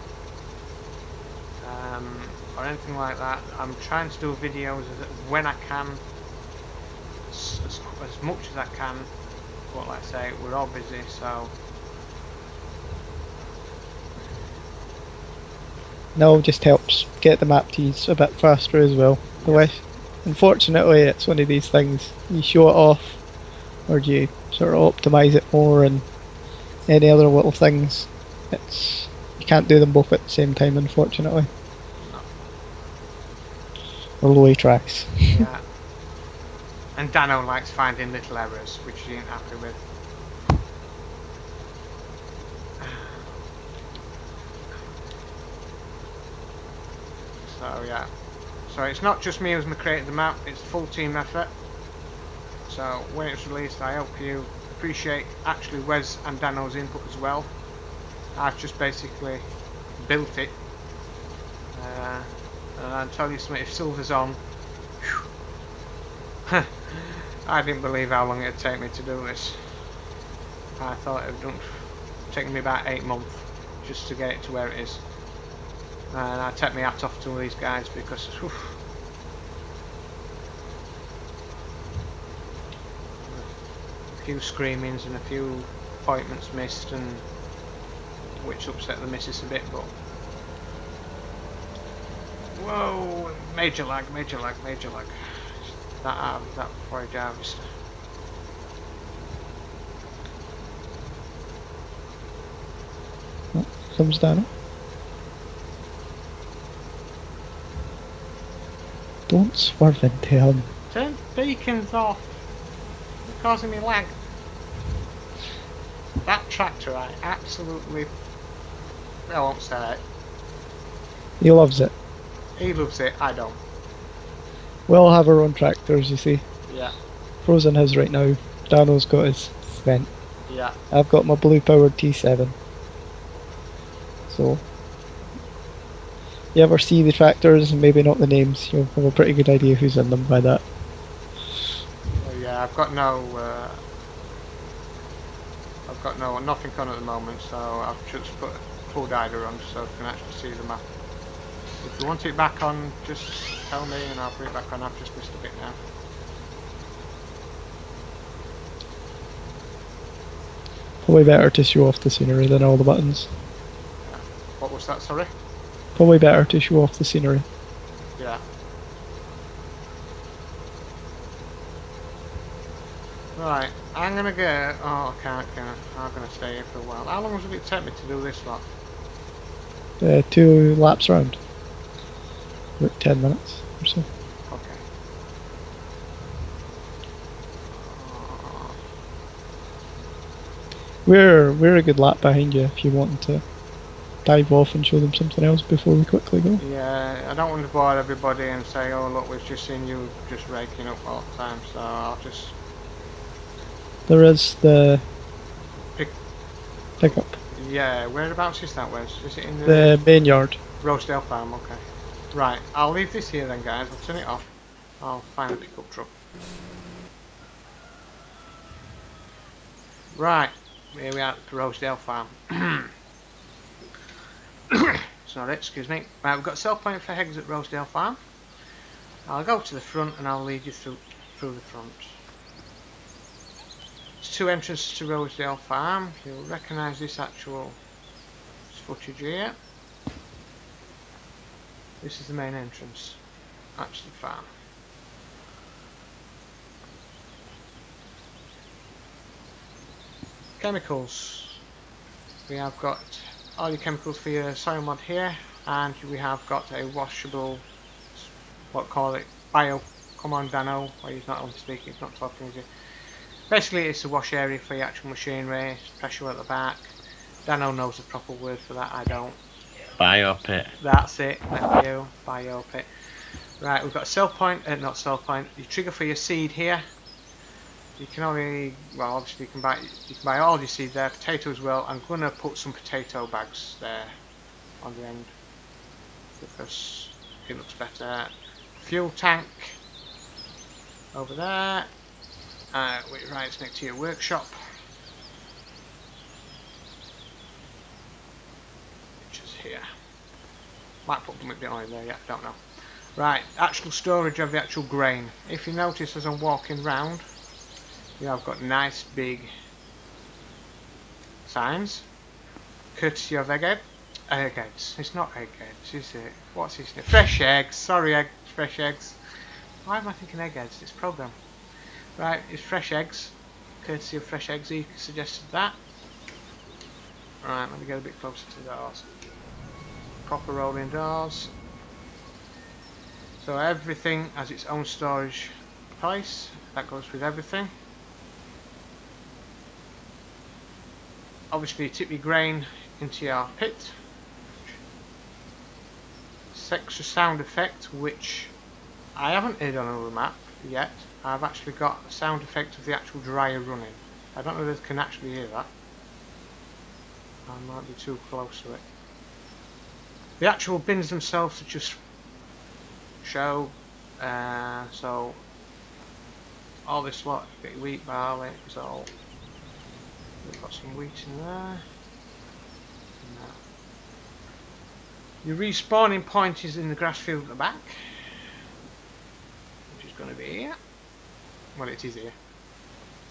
S3: or anything like that. I'm trying to do videos when I can, as much as I can. But like I say, we're all busy, so.
S2: No, just helps get the map to use a bit faster as well.
S3: Yep.
S2: Unfortunately, it's one of these things, you show it off, or do you sort of optimise it more, and any other little things, you can't do them both at the same time, unfortunately.
S3: No.
S2: Or low tracks.
S3: Yeah. And Dano likes finding little errors, which he ain't happy with. So yeah. So it's not just me who's created the map, it's a full team effort. So when it's released, I hope you appreciate actually Wes and Dano's input as well. I've just basically built it. And I'll tell you something, if Silver's on, I didn't believe how long it'd take me to do this. I thought it would take me about 8 months just to get it to where it is. And I take my hat off to all these guys because whew, a few screamings and a few appointments missed, and which upset the missus a bit, but whoa, major lag, major lag, major lag. That before I harvest.
S2: Comes down. Don't swerve into him.
S3: Turn beacons off. You're causing me lag. That tractor, I absolutely. I won't say it.
S2: He loves it.
S3: He loves it. I don't.
S2: We all have our own tractors, you see.
S3: Yeah.
S2: Frozen his right now. Dano's got his Svent.
S3: Yeah.
S2: I've got my blue powered T7. So you ever see the tractors and maybe not the names, you'll have a pretty good idea who's in them by that.
S3: Yeah, I've got nothing on at the moment, so I've just put full dider on so I can actually see the map. If you want it back on, just tell me and I'll put it back on. I've just missed a bit now.
S2: Probably better to show off the scenery than all the buttons.
S3: Yeah. What was that, sorry?
S2: Probably better to show off the scenery.
S3: Yeah. Right, I'm gonna go. Oh, I can't. I'm gonna stay here for a while. How long will it take me to do this lot?
S2: 2 laps round. About 10 minutes or so.
S3: Okay.
S2: We're a good lap behind you if you want to dive off and show them something else before we quickly go.
S3: Yeah, I don't want to bore everybody and say, oh look, we've just seen you just raking up all the time, so I'll just
S2: There is the
S3: pick.
S2: pickup.
S3: Yeah, whereabouts is that, Wes? Is it in
S2: The main yard.
S3: Rosedale farm? Okay. Right, I'll leave this here then, guys. I'll turn it off. I'll find a pickup truck. Right, here we are at the Rosedale farm. Sorry, excuse me. Right, we've got sell point for eggs at Rosedale farm. I'll go to the front and I'll lead you through the front. There's 2 entrances to Rosedale farm. You'll recognise this actual footage here. This is the main entrance. That's the farm. Chemicals. We have got all your chemicals for your soil mod here, and we have got a washable, call it, bio. Come on, Dano. Oh, he's not on speaking, he's not talking, is he? Basically, it's a wash area for your actual machinery, pressure at the back. Dano knows the proper word for that, I don't.
S1: Bio pit.
S3: That's it, thank you. Bio pit. Right, we've got a sell point, not sell point. Your trigger for your seed here. You can only, well, obviously you can buy all your seed there, potato as well. I'm gonna put some potato bags there on the end because it looks better. Fuel tank over there. Right, it's next to your workshop. Which is here. Might put them a bit on there, yeah, don't know. Right, actual storage of the actual grain. If you notice as I'm walking round, I've got nice big signs. Courtesy of eggs. It's not eggheads, is it? What's his name? Fresh eggs. Sorry, fresh eggs. Why am I thinking eggheads? It's program. Right, it's fresh eggs. Courtesy of fresh eggs. He suggested that. Right, let me get a bit closer to the doors. Proper rolling doors. So everything has its own storage place. That goes with everything. Obviously, tip your grain into your pit. Extra sound effect, which I haven't heard on the map yet. I've actually got a sound effect of the actual dryer running. I don't know if they can actually hear that. I might be too close to it. The actual bins themselves are just show. So all this lot, you get wheat, barley, it's all. We've got some wheat in there. Your respawning point is in the grass field at the back, which is going to be here. Well, it is here.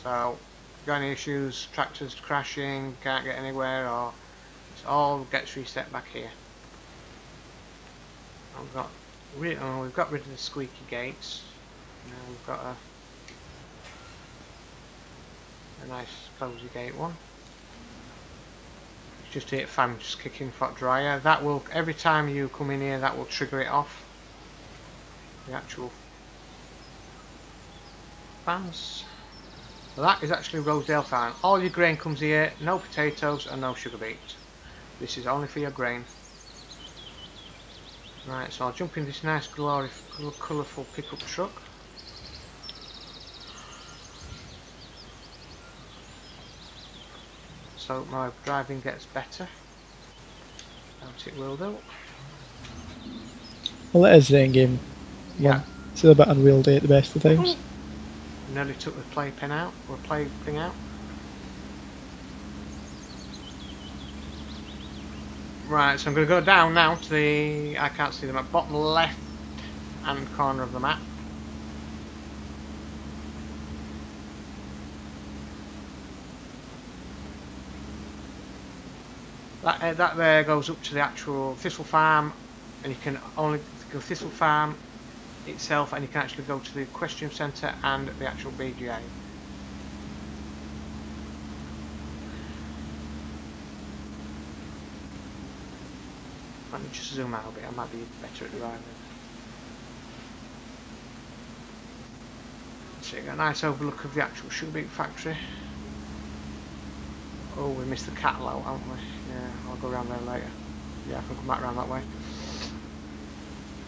S3: So, if you've got any issues, tractors crashing, can't get anywhere, or it all gets reset back here. We've got rid of the squeaky gates. Now we've got a nice cosy gate one. Just hit fan, just kicking hot dryer. That will, every time you come in here, that will trigger it off. The actual fans. So that is actually Rosedale fan. All your grain comes here, no potatoes and no sugar beets. This is only for your grain. Right, so I'll jump in this nice colourful pickup truck. So my driving gets better. Doubt it will do.
S2: Well, it is the end game
S3: Yeah.
S2: one. It's a bit unwieldy at the best of times.
S3: Nearly took the play pin out, or play thing out. Right, so I'm going to go down now to the, I can't see the map, bottom left hand corner of the map. That there goes up to the actual Thistle Farm, and you can only go Thistle Farm itself, and you can actually go to the Equestrian Centre and the actual BGA. Let me just zoom out a bit, I might be better at driving. So you got a nice overlook of the actual sugar beet factory. Oh, we missed the cattle out, haven't we? Yeah, I'll go around there later. Yeah, I can come back around that way.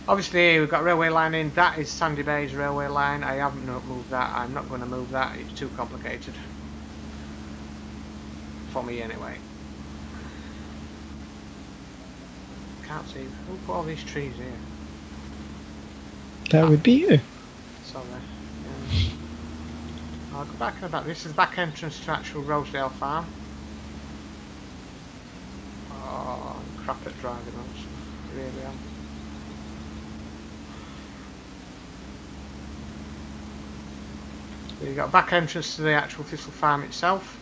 S3: Obviously, we've got railway line in. That is Sandy Bay's railway line. I haven't moved that. I'm not going to move that. It's too complicated. For me, anyway. Can't see. Who put all these trees here?
S2: That would be you.
S3: Sorry. Yeah. I'll go back in the back. This is the back entrance to actual Rosedale Farm. Oh, I'm crap at driving those. Really am. So you've got back entrance to the actual Thistle Farm itself.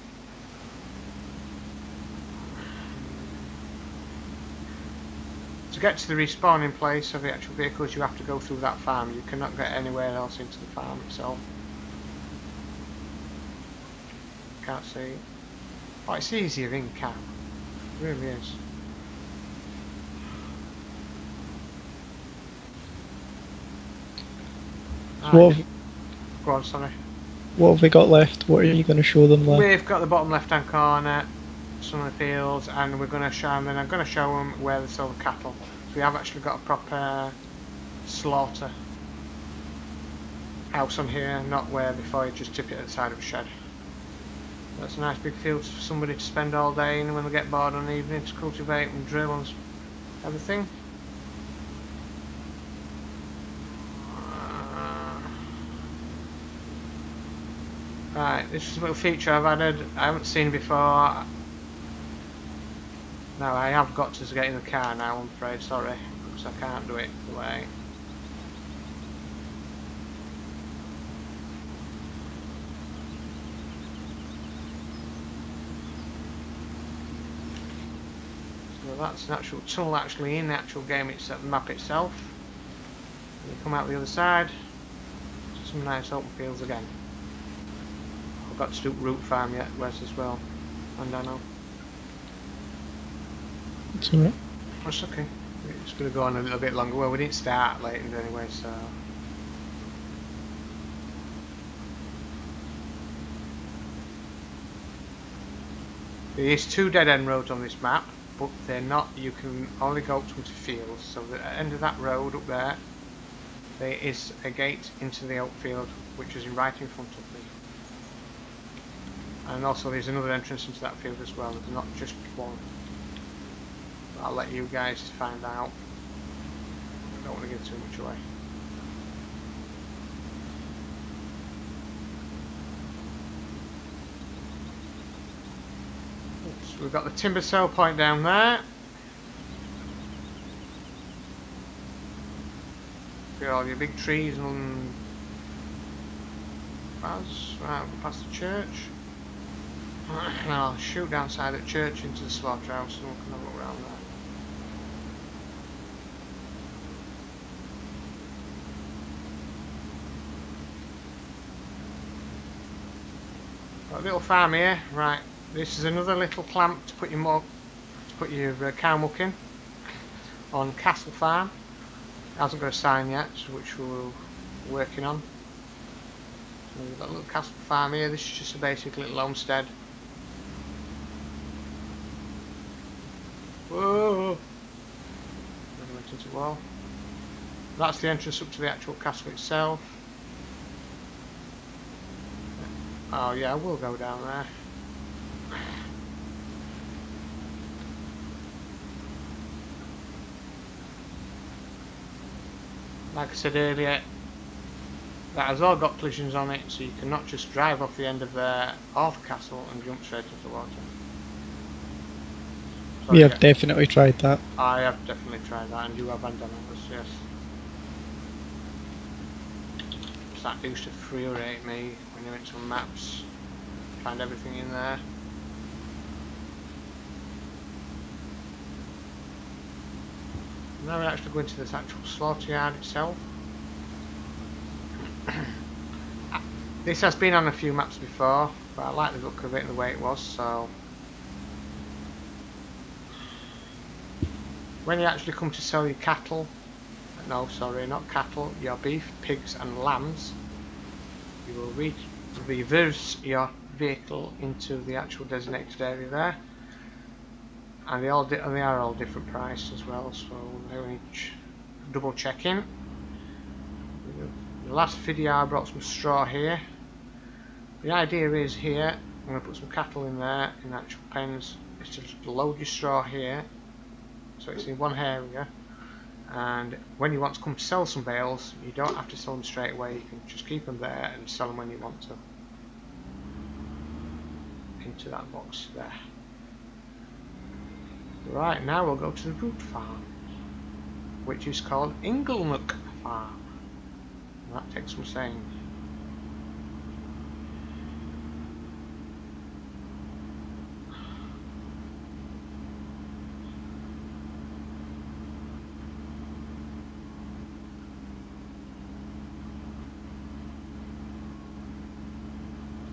S3: To get to the respawning place of the actual vehicles, you have to go through that farm. You cannot get anywhere else into the farm itself. Can't see. Oh, it's easier in cam. It really is.
S2: So
S3: Go on, sorry.
S2: what have we got left? What are you going to show them there?
S3: We've got the bottom left-hand corner, some of the fields, and we're going to show them. And I'm going to show them where they sell the cattle. So we have actually got a proper slaughter house on here, not where before you just tip it at the side of a shed. That's a nice big field for somebody to spend all day in when they get bored on the evening to cultivate and drill and everything. Right, this is a little feature I've added. I haven't seen before. Now I have got to get in the car now, I'm afraid, sorry, because I can't do it the way. So that's an actual tunnel actually in the actual game itself, the map itself. And you come out the other side, some nice open fields again. I've got to do root farm yet, Wes as well, and Dano.
S2: It's alright.
S3: That's okay. It's going to go on a little bit longer. Well, we didn't start late anyway, so. There is 2 dead end roads on this map, but they're not. You can only go up to them to fields. So at the end of that road up there, there is a gate into the oak field, which is right in front of me. And also there's another entrance into that field as well. There's not just one. I'll let you guys find out. I don't want to give too much away. So we've got the timber sale point down there. Got all your big trees and bars. Right, we'll past the church. Now I'll shoot downside at church into the slaughterhouse and we can have a look around there. Got a little farm here, right? This is another little clamp to put your cow muck in on Castle Farm. It hasn't got a sign yet, which we're working on. So we've got a little Castle Farm here. This is just a basic little homestead. Whoa! I went into the wall. That's the entrance up to the actual castle itself. Oh yeah, we'll go down there. like I said earlier, that has all got collisions on it, so you cannot just drive off the end of there off the castle and jump straight into the water. So
S2: We
S3: yeah,
S2: have definitely tried that.
S3: I have definitely tried that, and you have done it, yes. So that used to infuriate me when you went to maps, find everything in there. Now we actually go into this actual slaughter yard itself. This has been on a few maps before, but I like the look of it and the way it was, so... When you actually come to sell your cattle, no sorry, not cattle, your beef, pigs and lambs, you will reverse your vehicle into the actual designated area there. And they are all different prices as well, so they need double checking. The last video I brought some straw here. The idea is here, I'm going to put some cattle in there in actual pens, is to just load your straw here, so it's in one area, and when you want to come to sell some bales, you don't have to sell them straight away, you can just keep them there and sell them when you want to. Into that box there. Right, now we'll go to the root farm, which is called Inglenook Farm. And that takes some saying.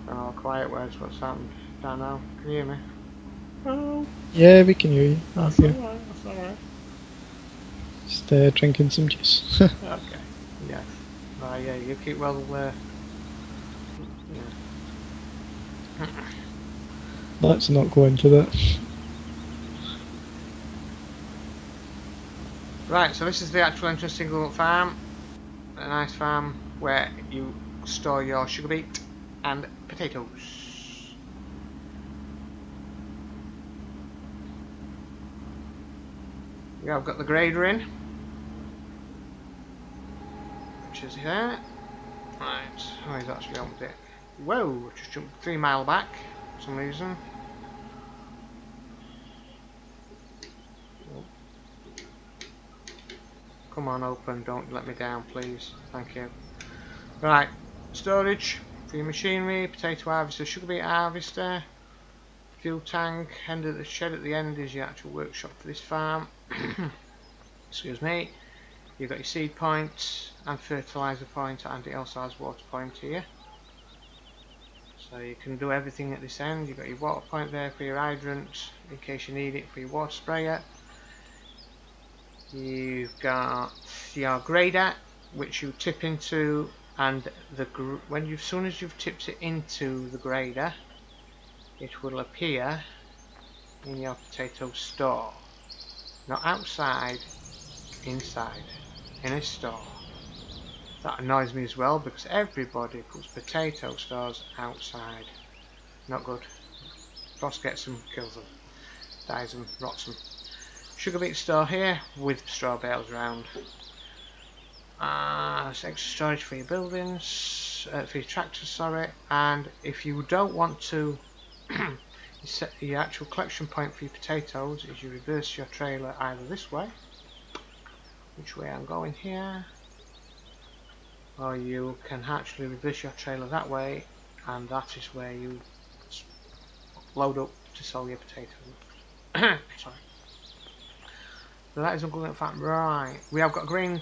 S3: Oh, quiet words, what's happened? Dano, can you hear me? Oh,
S2: Yeah, we can hear you.
S3: that's
S2: Yeah.
S3: alright, that's alright.
S2: Just drinking some juice.
S3: Okay, yes. Yeah, you keep well, yeah.
S2: Let's not go into that.
S3: Right, so this is the actual entrance to Inglenook Farm. A nice farm where you store your sugar beet and potatoes. Yeah, I've got the grader in, which is here. Right, oh, he's actually opened it. Whoa, just jumped 3 mile back for some reason. Come on, open, don't let me down, please. Thank you. Right, storage for your machinery, potato harvester, sugar beet harvester, fuel tank, end of the shed at the end is your actual workshop for this farm. Excuse me. You've got your seed point and fertilizer point, and it also has water point here. So you can do everything at this end. You've got your water point there for your hydrant, in case you need it for your water sprayer. You've got your grader, which you tip into, and as soon as you've tipped it into the grader, it will appear in your potato store. Not outside, inside, in a store. That annoys me as well, because everybody puts potato stores outside. Not good. Frost gets them, kills them, dies them, rots them. Sugar beet store here with straw bales around. It's extra storage for your buildings, for your tractors, sorry. And if you don't want to, you set your actual collection point for your potatoes is you reverse your trailer either this way, which way I'm going here, or you can actually reverse your trailer that way, and that is where you load up to sell your potatoes. Sorry. So that is a good fact. Right, we have got grain.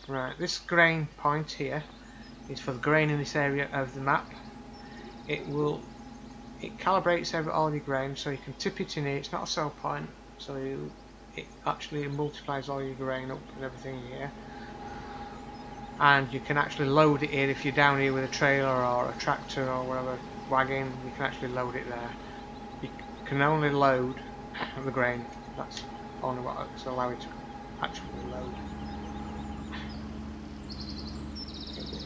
S3: Right, this grain point here is for the grain in this area of the map. It calibrates all your grain, so you can tip it in here. It's not a sell point, so it actually multiplies all your grain up and everything here. And you can actually load it here if you're down here with a trailer or a tractor or whatever wagon. You can actually load it there. You can only load the grain. That's only what's allowed it to actually load.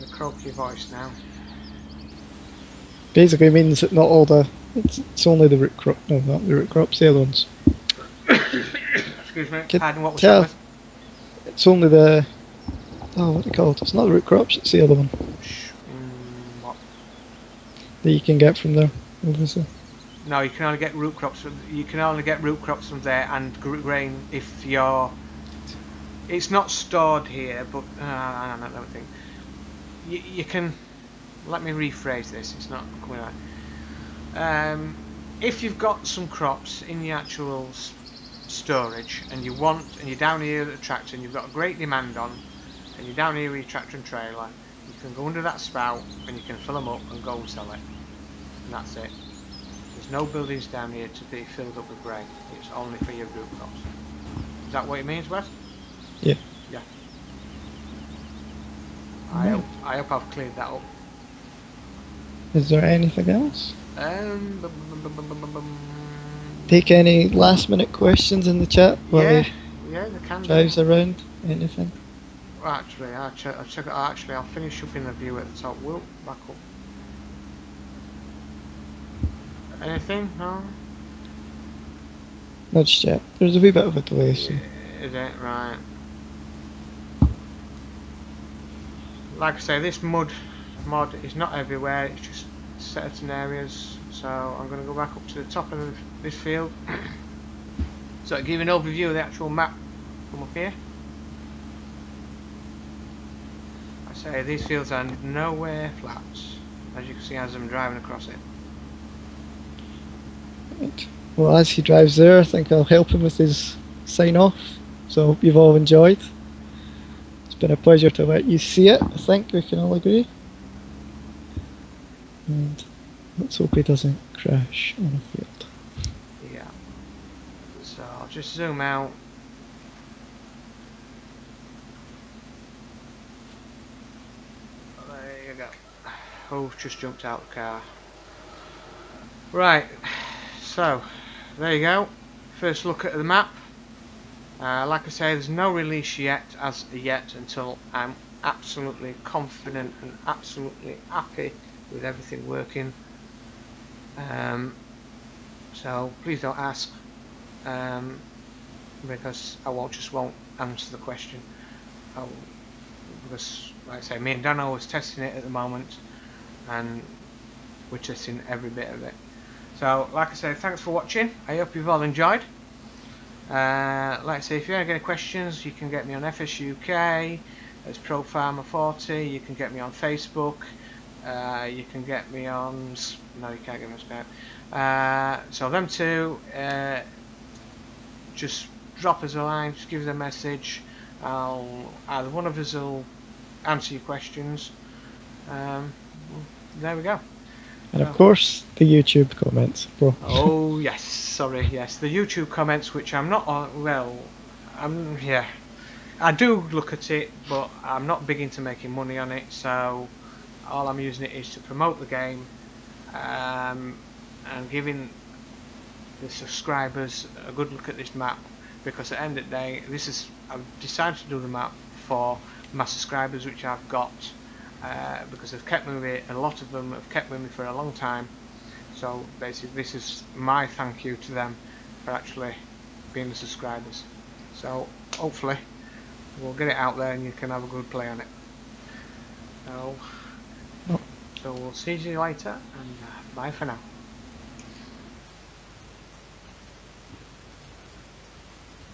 S3: The croaky voice now.
S2: Basically means that not all the... It's only the root crop... No, not the root crops, the other ones.
S3: Excuse me, pardon, what was
S2: tell,
S3: that?
S2: It's only the Oh, what are they called? It's not the root crops, it's the other one
S3: What?
S2: that you can get from there, obviously.
S3: No, you can only get root crops. You can only get root crops from there and grain if you're. It's not stored here, but I don't think you can. Let me rephrase this. It's not coming out. If you've got some crops in the actual storage and you're down here at the tractor and you've got a great demand on, and you're down here with your tractor and trailer, you can go under that spout and you can fill them up and go and sell it, and that's it. There's no buildings down here to be filled up with grain. It's only for your root crops. Is that what it means, Wes?
S2: Yeah.
S3: Yeah.
S2: Right.
S3: I hope I've cleared that up.
S2: Is there anything else?
S3: Um,
S2: Take any last minute questions in the chat while
S3: yeah,
S2: he
S3: yeah, they can
S2: drives
S3: do.
S2: around. Anything?
S3: Well, actually, I'll finish up in the view at the top. Whoop, back up. Anything? No?
S2: Not just yet. There's a wee bit of a delay, so.
S3: Is it? Right. Like I say, this mod is not everywhere, it's just certain areas. So I'm going to go back up to the top of this field. So to give you an overview of the actual map from up here. I say these fields are nowhere flat, as you can see as I'm driving across it.
S2: Right. Well, as he drives there, I think I'll help him with his sign off. So I hope you've all enjoyed. It's been a pleasure to let you see it, I think we can all agree. And let's hope he doesn't crash on a field.
S3: Yeah. So I'll just zoom out. There you go. Oh, just jumped out the car. Right. So there you go. First look at the map. Like I say, there's no release yet until I'm absolutely confident and absolutely happy with everything working. So please don't ask, because I won't answer the question. Because, like I say, me and Dano is testing it at the moment, and we're testing every bit of it. So, like I say, thanks for watching. I hope you've all enjoyed. Like I say, if you have any questions, you can get me on FSUK as Pro Farmer 40. You can get me on Facebook. You can get me on. No, you can't get me on Skype. So them two, just drop us a line, just give us a message. Either one of us will answer your questions. There we go.
S2: And of course, the YouTube comments, bro.
S3: Oh yes, sorry, yes, the YouTube comments, which I'm not on. Well, yeah, I do look at it, but I'm not big into making money on it. So all I'm using it is to promote the game, and giving the subscribers a good look at this map. Because at the end of the day, I've decided to do the map for my subscribers, which I've got, because they've kept me with it. A lot of them have kept with me for a long time. So basically, this is my thank you to them for actually being the subscribers. So hopefully, we'll get it out there and you can have a good play on it. So we'll see you later, and bye for now.